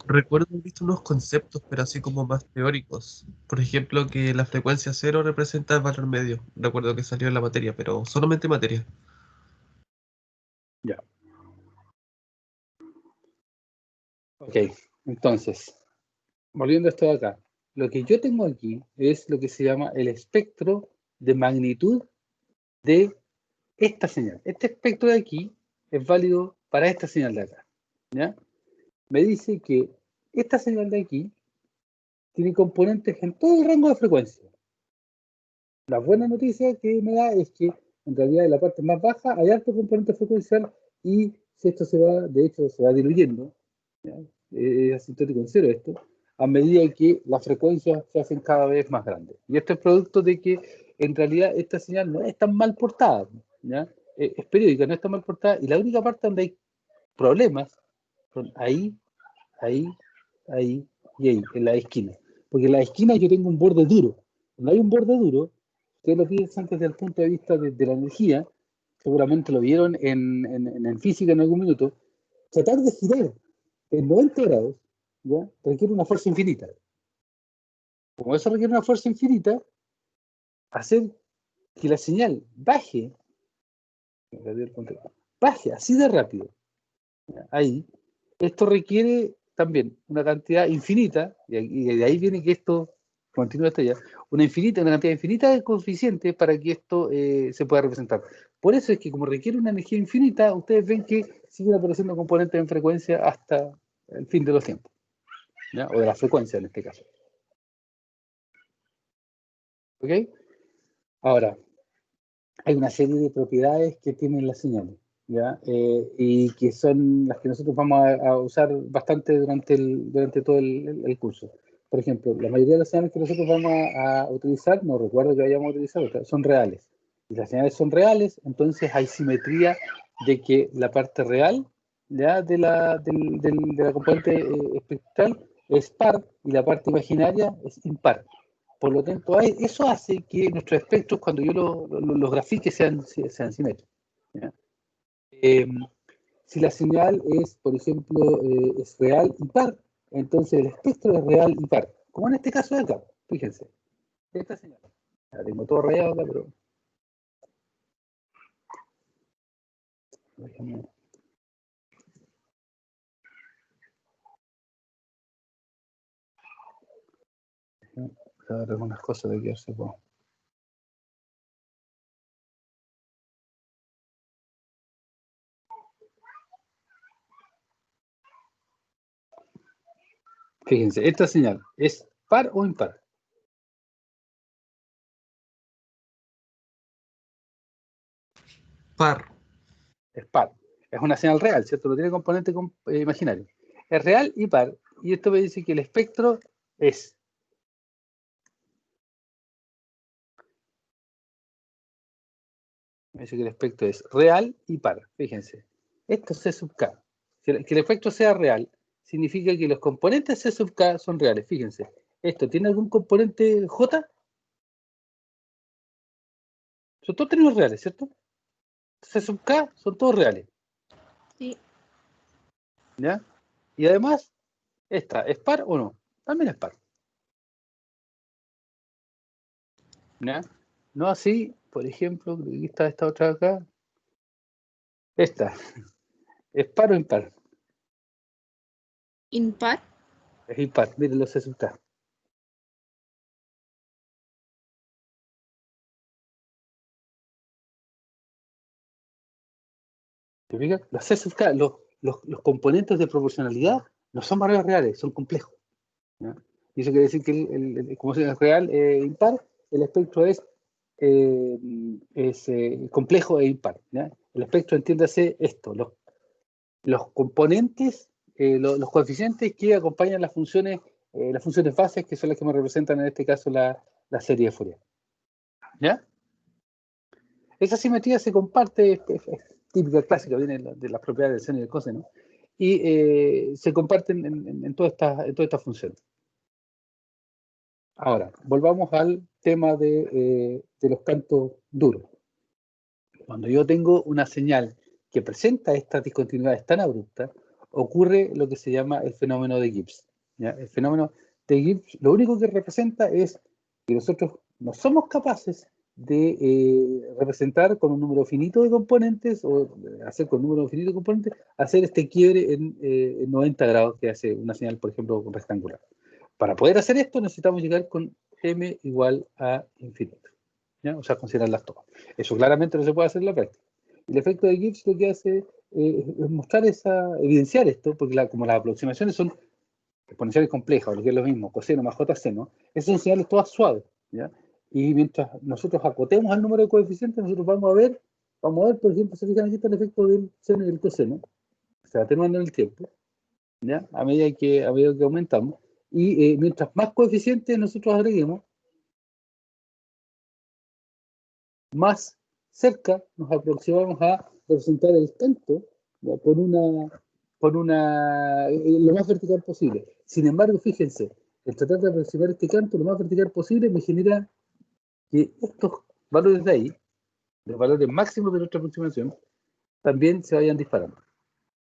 Recuerdo haber visto unos conceptos, pero así como más teóricos. Por ejemplo, que la frecuencia cero representa el valor medio. Recuerdo que salió en la materia, pero solamente materia. Ya. Ok, entonces, volviendo a esto de acá. lo que yo tengo aquí es lo que se llama el espectro de magnitud de esta señal. Este espectro de aquí es válido para esta señal de acá, ¿ya? Me dice que esta señal de aquí tiene componentes en todo el rango de frecuencia. La buena noticia que me da es que en realidad en la parte más baja hay alto componente frecuencial y si esto se va, de hecho, se va diluyendo, ¿ya? Es asintótico en cero esto, a medida que las frecuencias se hacen cada vez más grandes. Y esto es producto de que en realidad esta señal no es tan mal portada, ¿ya? Es periódica, no es tan mal portada, y la única parte donde hay problemas son ahí, ahí, ahí y ahí, en la esquina. Porque en la esquina yo tengo un borde duro. Cuando hay un borde duro, ustedes lo piensan desde el punto de vista de la energía, seguramente lo vieron en física en algún minuto, tratar de girar en 90 grados, ¿ya? Requiere una fuerza infinita. Como eso requiere una fuerza infinita, hacer que la señal baje así de rápido, ¿ya? Ahí, esto requiere también una cantidad infinita, y de ahí viene que esto continúa hasta allá, una cantidad infinita de coeficientes para que esto se pueda representar. Por eso es que como requiere una energía infinita, ustedes ven que siguen apareciendo componentes en frecuencia hasta el fin de los tiempos, ¿ya? O de la frecuencia en este caso. ¿Ok? Ahora, hay una serie de propiedades que tienen las señales, ¿ya? Y que son las que nosotros vamos a usar bastante durante todo el curso. Por ejemplo, la mayoría de las señales que nosotros vamos a utilizar, no recuerdo que vayamos a utilizar, son reales. Y las señales son reales, entonces hay simetría de que la parte real, ¿ya? de la componente espectral es par y la parte imaginaria es impar. Por lo tanto, eso hace que nuestros espectros, cuando yo los grafique, sean simétricos, ¿ya? Si la señal es, por ejemplo, es real y par, entonces el espectro es real y par. Como en este caso de acá, fíjense. Esta señal. La tengo todo rayado acá, pero... déjame... Voy a ver algunas cosas de aquí, a ver si puedo. Fíjense, esta señal, ¿es par o impar? Par. Es par. Es una señal real, ¿cierto? No tiene componente imaginario. Es real y par. Y esto me dice que el espectro es... me dice que el espectro es real y par. Fíjense. Esto es C sub K. Que el efecto sea real significa que los componentes C sub K son reales. Fíjense. ¿Esto tiene algún componente J? Son todos términos reales, ¿cierto? C sub K son todos reales. Sí. ¿Ya? Y además, ¿esta es par o no? También es par. ¿Ya? No así, por ejemplo, aquí está esta otra acá. Esta. ¿Es par o impar? Impar. Es impar. Miren los C sub K. ¿Te fijas? Los C sub K, los componentes de proporcionalidad no son valores reales, son complejos, ¿ya? Y eso quiere decir que como es real impar, el espectro es complejo e impar, ¿ya? El espectro, entiéndase esto, los componentes, los coeficientes que acompañan las funciones bases, que son las que me representan en este caso la serie de Fourier, ¿ya? Esa simetría se comparte, es típica, clásica, viene de las propiedades del seno y del coseno, y se comparten en todas estas funciones. Ahora, volvamos al tema de los cantos duros. Cuando yo tengo una señal que presenta estas discontinuidades tan abruptas, ocurre lo que se llama el fenómeno de Gibbs, ¿ya? El fenómeno de Gibbs lo único que representa es que nosotros no somos capaces de representar con un número finito de componentes, o hacer con un número finito de componentes, hacer este quiebre en 90 grados que hace una señal, por ejemplo, rectangular. Para poder hacer esto necesitamos llegar con m igual a infinito, ¿ya? O sea, considerarlas todas. Eso claramente no se puede hacer en la práctica. El efecto de Gibbs lo que hace es mostrar evidenciar esto, porque como las aproximaciones son exponenciales complejas, o lo que es lo mismo, coseno más j seno, esas son señales todas suaves, ¿ya? Y mientras nosotros acotemos al número de coeficientes, nosotros vamos a ver, por ejemplo, se fijan aquí está el efecto del seno y del coseno, se va atenuando en el tiempo, ¿ya? A medida que aumentamos, y mientras más coeficientes nosotros agreguemos, más cerca nos aproximamos a representar el canto, ¿ya? Lo más vertical posible. Sin embargo, fíjense, el tratar de aproximar este canto lo más vertical posible me genera que estos valores de ahí, los valores máximos de nuestra aproximación, también se vayan disparando,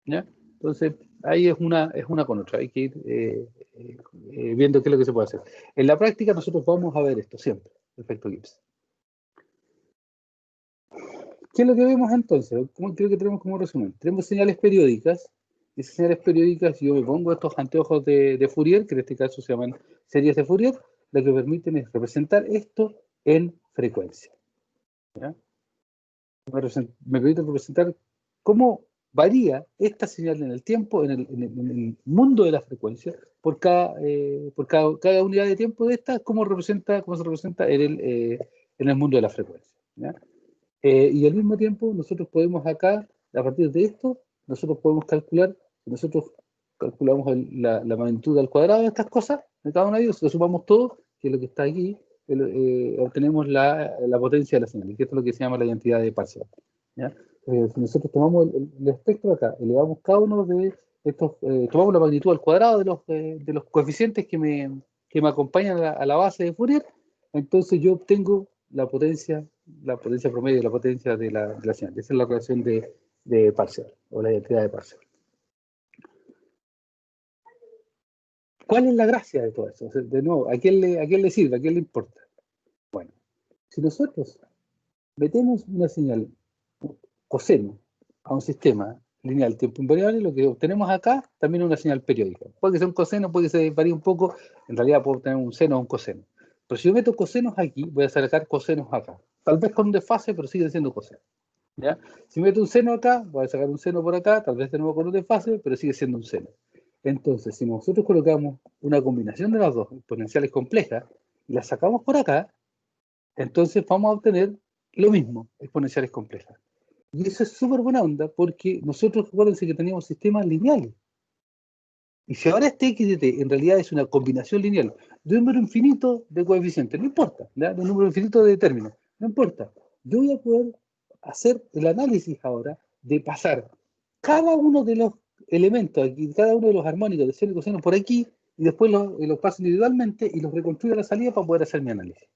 ¿ya? Entonces, ahí es una con otra. Hay que ir viendo qué es lo que se puede hacer. En la práctica nosotros vamos a ver esto siempre, el efecto Gibbs. ¿Qué es lo que vemos entonces? Creo que tenemos como resumen. Tenemos señales periódicas. Esas señales periódicas, yo me pongo estos anteojos de Fourier, que en este caso se llaman series de Fourier, lo que permiten es representar esto en frecuencia, ¿ya? Me permite representar cómo varía esta señal en el tiempo, en el mundo de la frecuencia, por cada unidad de tiempo de esta, cómo se representa en el mundo de la frecuencia, ¿ya? Y al mismo tiempo, nosotros podemos acá, a partir de esto, nosotros podemos calcular, nosotros calculamos la magnitud al cuadrado de estas cosas, de cada uno de ellos, lo sumamos todo, que es lo que está aquí, obtenemos la potencia de la señal, y que esto es lo que se llama la identidad de Parseval, ¿ya? Si nosotros tomamos el espectro acá, elevamos cada uno de estos, tomamos la magnitud al cuadrado de los coeficientes que me acompañan a la base de Fourier, entonces yo obtengo la potencia promedio, la potencia de la señal. Esa es la relación de Parseval, o la identidad de Parseval. ¿Cuál es la gracia de todo eso? O sea, de nuevo, ¿a quién le sirve? ¿A quién le importa? Bueno, si nosotros metemos una señal coseno a un sistema lineal tiempo invariable, lo que obtenemos acá también es una señal periódica. Puede que sea un coseno, puede que se varíe un poco, en realidad puedo obtener un seno o un coseno. Pero si yo meto cosenos aquí, voy a sacar cosenos acá. Tal vez con un desfase, pero siguen siendo cosenos, ¿ya? Si meto un seno acá, voy a sacar un seno por acá, tal vez de nuevo con un desfase, pero sigue siendo un seno. Entonces, si nosotros colocamos una combinación de las dos exponenciales complejas y las sacamos por acá, entonces vamos a obtener lo mismo, exponenciales complejas. Y eso es súper buena onda, porque nosotros, acuérdense que teníamos sistemas lineales. Y si ahora este x de t en realidad es una combinación lineal de un número infinito de coeficientes, no importa, ¿ya? De un número infinito de términos, no importa. Yo voy a poder hacer el análisis ahora de pasar cada uno de los elementos, aquí, cada uno de los armónicos de seno y coseno por aquí, y después los paso individualmente y los reconstruyo a la salida para poder hacer mi análisis.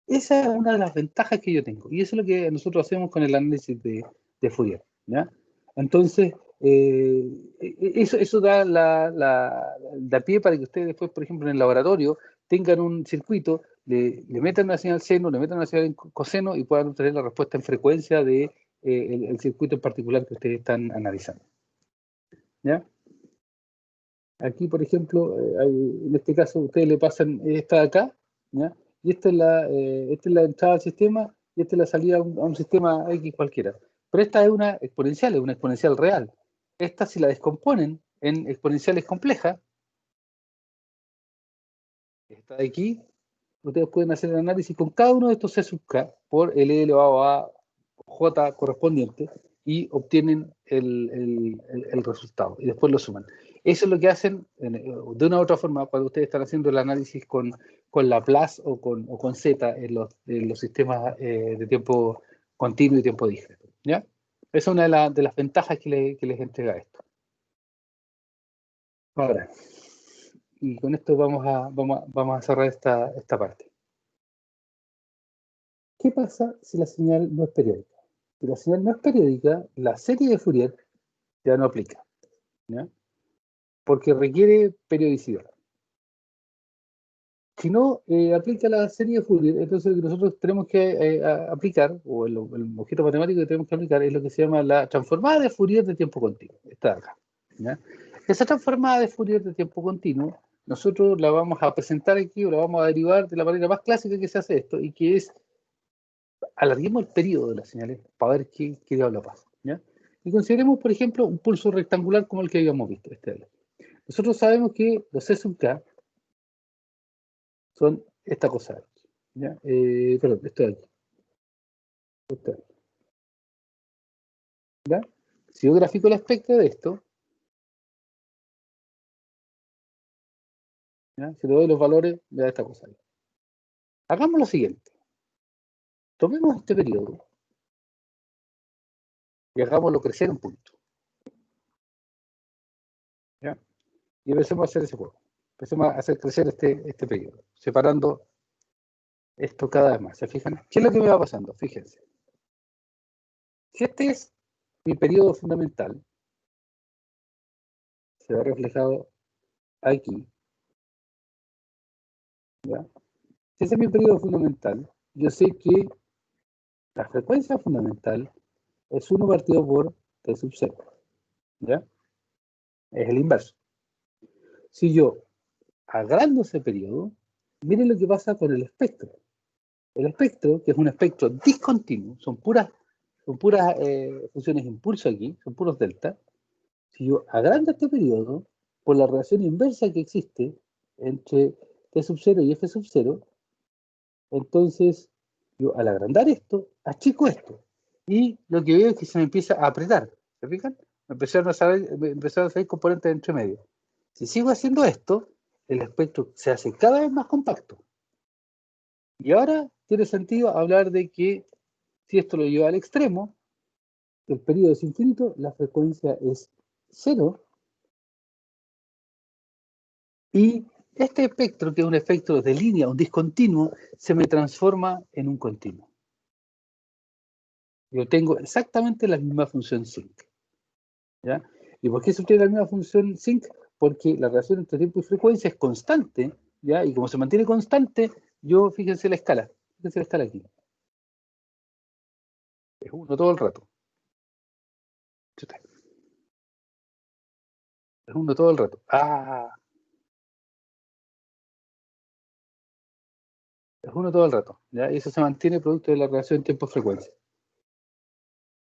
Esa es una de las ventajas que yo tengo, y eso es lo que nosotros hacemos con el análisis de Fourier, ¿ya? Entonces, eso da pie para que ustedes después, por ejemplo, en el laboratorio, tengan un circuito, le metan una señal seno, le metan una señal coseno y puedan obtener la respuesta en frecuencia de el circuito en particular que ustedes están analizando, ¿ya? Aquí, por ejemplo, en este caso, ustedes le pasan esta de acá, ¿ya? Y esta es la entrada al sistema, y esta es la salida a un sistema X cualquiera. Pero esta es una exponencial real. Esta, si la descomponen en exponenciales complejas, esta de aquí, ustedes pueden hacer el análisis con cada uno de estos C sub K por L elevado a J correspondiente y obtienen el resultado y después lo suman. Eso es lo que hacen de una u otra forma cuando ustedes están haciendo el análisis con Laplace o con Z en los sistemas de tiempo continuo y tiempo discreto, ¿ya? Esa es una de las ventajas que les entrega esto. Ahora, y con esto vamos a cerrar esta parte. ¿Qué pasa si la señal no es periódica? Si la señal no es periódica, la serie de Fourier ya no aplica, ¿ya? Porque requiere periodicidad. Si no aplica la serie de Fourier, entonces lo que nosotros tenemos que aplicar, o el objeto matemático que tenemos que aplicar, es lo que se llama la transformada de Fourier de tiempo continuo. Está acá, ¿ya? Esa transformada de Fourier de tiempo continuo nosotros la vamos a presentar aquí o la vamos a derivar de la manera más clásica que se hace esto, y que es, alarguemos el periodo de las señales para ver qué diablo pasa, ¿ya? Y consideremos, por ejemplo, un pulso rectangular como el que habíamos visto. Nosotros sabemos que los C sub K son esta cosa de aquí, ¿ya? Perdón, esto de aquí. Esto de aquí. ¿Ya? Si yo grafico el espectro de esto, ¿ya? Si le doy los valores, me da esta cosa ahí. Hagamos lo siguiente. Tomemos este periodo y hagámoslo crecer un punto, ¿ya? Y empecemos a hacer ese juego. Empecemos a hacer crecer este periodo, separando esto cada vez más. ¿Se fijan? ¿Qué es lo que me va pasando? Fíjense. Si este es mi periodo fundamental, se ve reflejado aquí, ¿ya? Si ese es mi periodo fundamental, yo sé que la frecuencia fundamental es 1 partido por T sub 0, ¿ya? Es el inverso. Si yo agrando ese periodo, miren lo que pasa con el espectro. El espectro, que es un espectro discontinuo, son puras funciones de impulso aquí, son puros delta. Si yo agrando este periodo, por la relación inversa que existe entre T sub 0 y F sub 0, entonces yo al agrandar esto, achico esto. Y lo que veo es que se me empieza a apretar. ¿Se fijan? Me empezaron a salir componentes entre medio. Si sigo haciendo esto, el espectro se hace cada vez más compacto. Y ahora tiene sentido hablar de que si esto lo lleva al extremo, el periodo es infinito, la frecuencia es 0, y este espectro, que es un espectro de línea, un discontinuo, se me transforma en un continuo. Yo tengo exactamente la misma función sinc, ¿ya? ¿Y por qué se obtiene la misma función sinc? Porque la relación entre tiempo y frecuencia es constante, ¿ya? Y como se mantiene constante, fíjense la escala aquí. Es 1 todo el rato. Es 1 todo el rato. Es 1 todo el rato, ¿ya? Y eso se mantiene producto de la relación tiempo-frecuencia,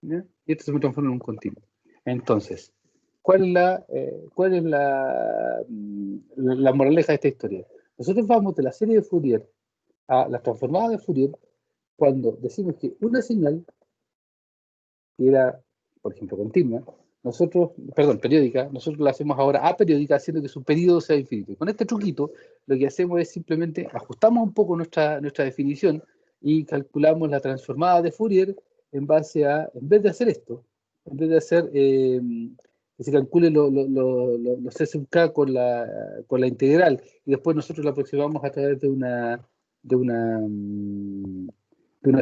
¿ya? Y esto se transforma en un continuo. Entonces, ¿cuál es la moraleja de esta historia? Nosotros vamos de la serie de Fourier a las transformadas de Fourier cuando decimos que una señal que era, por ejemplo, continua, periódica, nosotros la hacemos ahora aperiódica, haciendo que su periodo sea infinito. Y con este truquito, lo que hacemos es simplemente ajustamos un poco nuestra definición y calculamos la transformada de Fourier en base a, en vez de hacer esto, en vez de hacer que se calcule los C sub K con la integral, y después nosotros la aproximamos a través de una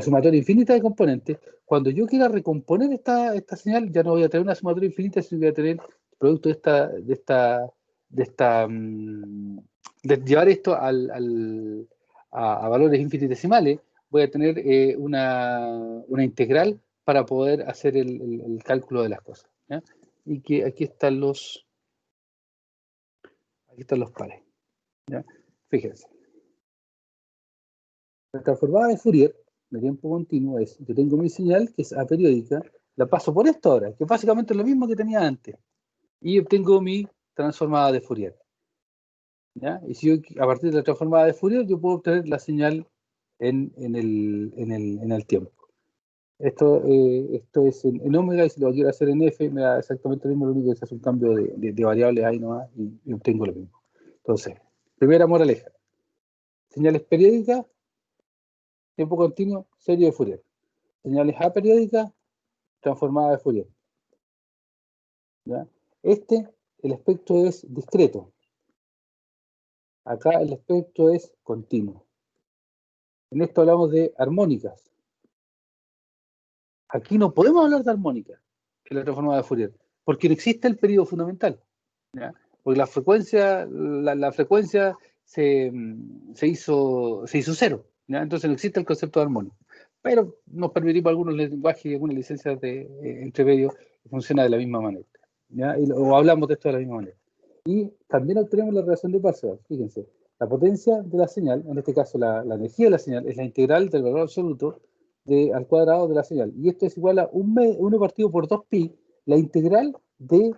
sumatoria infinita de componentes. Cuando yo quiera recomponer esta señal, ya no voy a tener una sumatoria infinita, sino que voy a tener producto de llevar esto a valores infinitesimales, voy a tener una integral para poder hacer el cálculo de las cosas, ¿ya? Y que aquí están los pares, ¿ya? Fíjense. La transformada de Fourier de tiempo continuo es, yo tengo mi señal que es aperiódica, la paso por esto ahora, que básicamente es lo mismo que tenía antes, y obtengo mi transformada de Fourier, ¿ya? Y si yo, a partir de la transformada de Fourier, yo puedo obtener la señal en el tiempo. Esto es en omega, y si lo quiero hacer en f, me da exactamente lo mismo, lo único que se hace un cambio de variables ahí nomás, y obtengo lo mismo. Entonces, primera moraleja, señales periódicas, tiempo continuo, serie de Fourier. Señales aperiódicas, transformada de Fourier, ¿ya? El espectro es discreto. Acá el espectro es continuo. En esto hablamos de armónicas. Aquí no podemos hablar de armónicas en la transformada de Fourier, porque no existe el periodo fundamental, ¿ya? Porque la frecuencia se hizo 0, ¿ya? Entonces no existe el concepto de armónico. Pero nos permitimos algunos lenguajes y algunas licencias entre medio que funciona de la misma manera, ¿ya? O hablamos de esto de la misma manera. Y también obtenemos la relación de Parseval. Fíjense, la potencia de la señal, en este caso la energía de la señal, es la integral del valor absoluto al cuadrado de la señal. Y esto es igual a 1 partido por 2pi, la integral de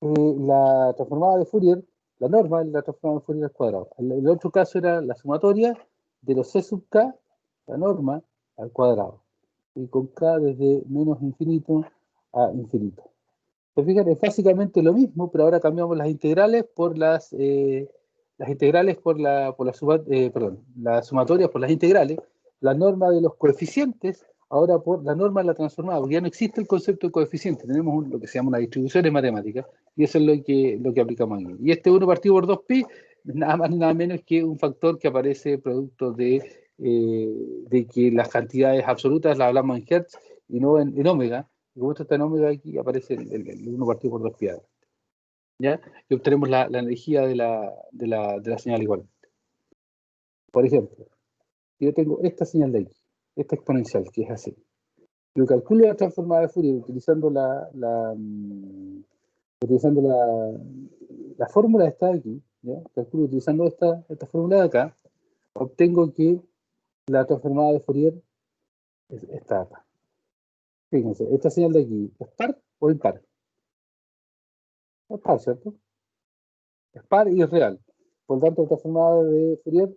la transformada de Fourier, la norma de la transformada de Fourier al cuadrado. El otro caso era la sumatoria de los C sub k, la norma, al cuadrado. Y con k desde menos infinito a infinito. Se fijan, es básicamente lo mismo, pero ahora cambiamos las integrales por las integrales por la sumatoria por las integrales, la norma de los coeficientes, ahora por la norma de la transformada, porque ya no existe el concepto de coeficiente, tenemos lo que se llama una distribución en matemáticas, y eso es lo que aplicamos aquí. Y este 1 partido por 2pi, nada más ni nada menos que un factor que aparece producto de que las cantidades absolutas las hablamos en hertz y no en ómega. Y como esto está en ómega, aquí aparece el 1 partido por 2pi. ¿Ya? Y obtenemos la energía de la señal igualmente. Por ejemplo, yo tengo esta señal de aquí, esta exponencial, que es así. Yo calculo la transformada de Fourier utilizando la fórmula está aquí, ¿ya? Calculo utilizando esta fórmula de acá, obtengo que la transformada de Fourier está acá. Fíjense, esta señal de aquí, ¿es par o impar? Es par, ¿cierto? Es par y es real. Por lo tanto, la transformada de Fourier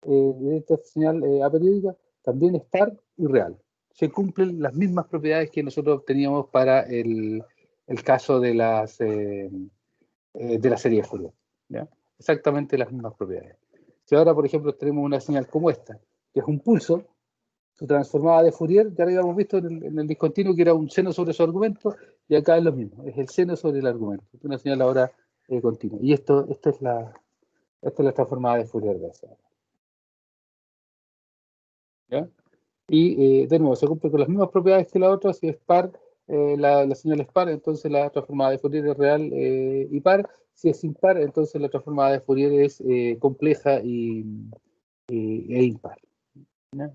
de esta señal aperiódica también es par y real. Se cumplen las mismas propiedades que nosotros obteníamos para el caso de la serie de Fourier, ¿ya? Exactamente las mismas propiedades. Si ahora, por ejemplo, tenemos una señal como esta, que es un pulso, su transformada de Fourier, ya lo habíamos visto en el discontinuo, que era un seno sobre su argumento, y acá es lo mismo, es el seno sobre el argumento. Es una señal ahora continua. Y esta es la transformada de Fourier de esa. ¿Ya? Y de nuevo, se cumple con las mismas propiedades que la otra. Si es par, la señal es par, entonces la transformada de Fourier es real y par. Si es impar, entonces la transformada de Fourier es compleja e impar. ¿Ya?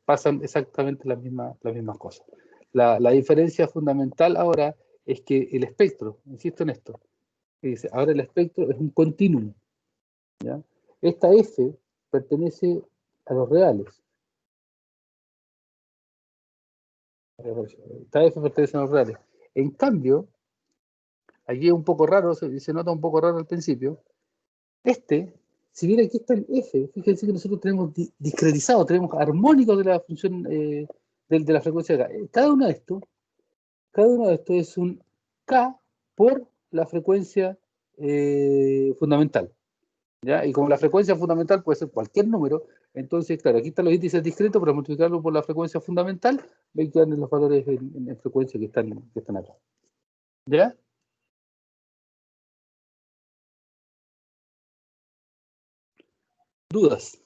Pasan exactamente las mismas cosas. La diferencia fundamental ahora es que el espectro, insisto en esto, que dice, ahora el espectro es un continuum, ¿ya? Esta F pertenece a los reales. Esta F pertenece a los reales. En cambio, aquí es un poco raro, se nota un poco raro al principio. Si bien aquí está el F, fíjense que nosotros tenemos discretizado, tenemos armónicos de la función de la frecuencia de K. Cada uno de estos es un K por la frecuencia fundamental, ¿ya? Y como la frecuencia fundamental puede ser cualquier número, entonces, claro, aquí están los índices discretos, pero multiplicarlo por la frecuencia fundamental, ven que dan los valores en frecuencia que están acá. ¿Ya? ¿Dudas?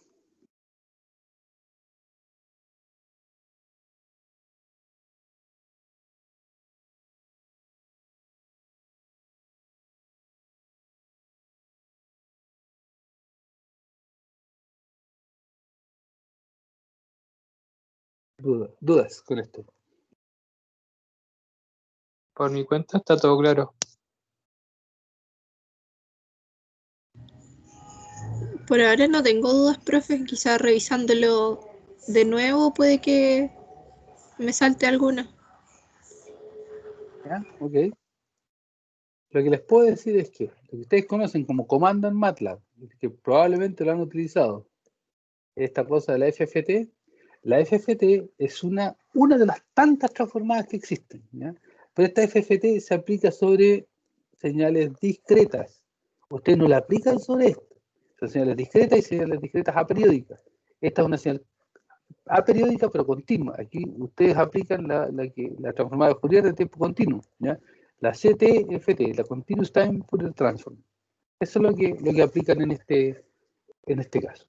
¿Dudas con esto? Por mi cuenta está todo claro. Por ahora no tengo dudas, profe. Quizás revisándolo de nuevo puede que me salte alguna. ¿Ya? Ok. Lo que les puedo decir es que lo que ustedes conocen como comando en MATLAB, que probablemente lo han utilizado, esta cosa de la FFT es una de las tantas transformadas que existen, ¿ya? Pero esta FFT se aplica sobre señales discretas. Ustedes no la aplican sobre esto. Son señales discretas y señales discretas aperiódicas. Esta es una señal aperiódica pero continua. Aquí ustedes aplican la transformada de Fourier de tiempo continuo, ¿ya? La CTFT, la Continuous Time Fourier Transform. Eso es lo que aplican en este caso.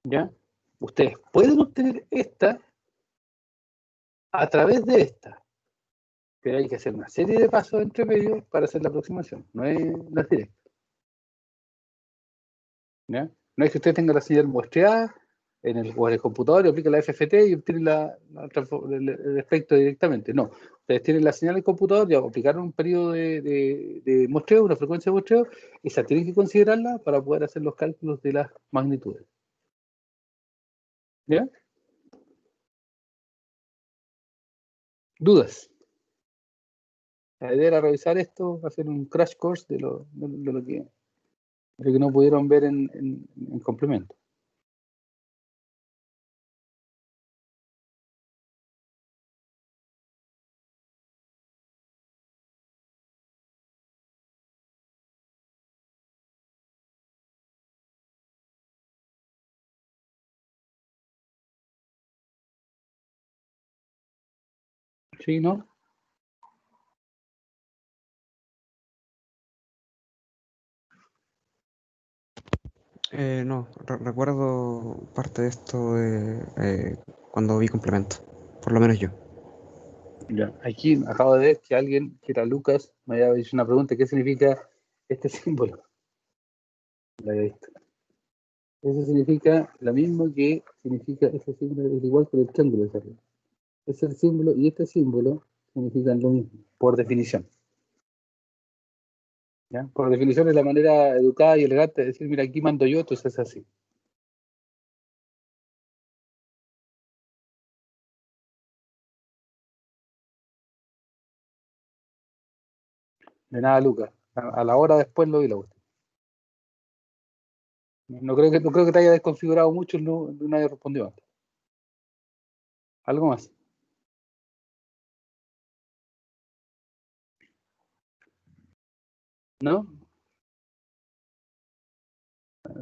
¿Ya? Ustedes pueden obtener esta a través de esta, pero hay que hacer una serie de pasos entre medio para hacer la aproximación. No es directo. ¿Ya? No es que usted tenga la señal muestreada o en el computador y aplican la FFT y obtienen el efecto directamente. No, ustedes tienen la señal del computador, ya aplicaron un periodo de muestreo, una frecuencia de muestreo, y esa tienen que considerarla para poder hacer los cálculos de las magnitudes. ¿Ya? ¿Dudas? La idea era revisar esto, hacer un crash course de lo que no pudieron ver en complemento. ¿Sí, no? No, recuerdo parte de esto cuando vi complemento, por lo menos yo. Ya, aquí acabo de ver que alguien, que era Lucas, me había hecho una pregunta: ¿qué significa este símbolo? La había visto. Eso significa lo mismo que significa ese símbolo, es igual que el triángulo de arriba. Es el símbolo y este símbolo significan lo mismo, por definición. ¿Ya? Por definición es la manera educada y elegante de decir, mira, aquí mando yo, entonces es así. De nada, Lucas. A la hora después lo vi la cuestión. No creo que te haya desconfigurado mucho, no haya respondido antes. ¿Algo más? ¿No?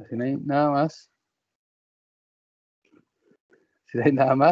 Si no hay nada más. Si no hay nada más.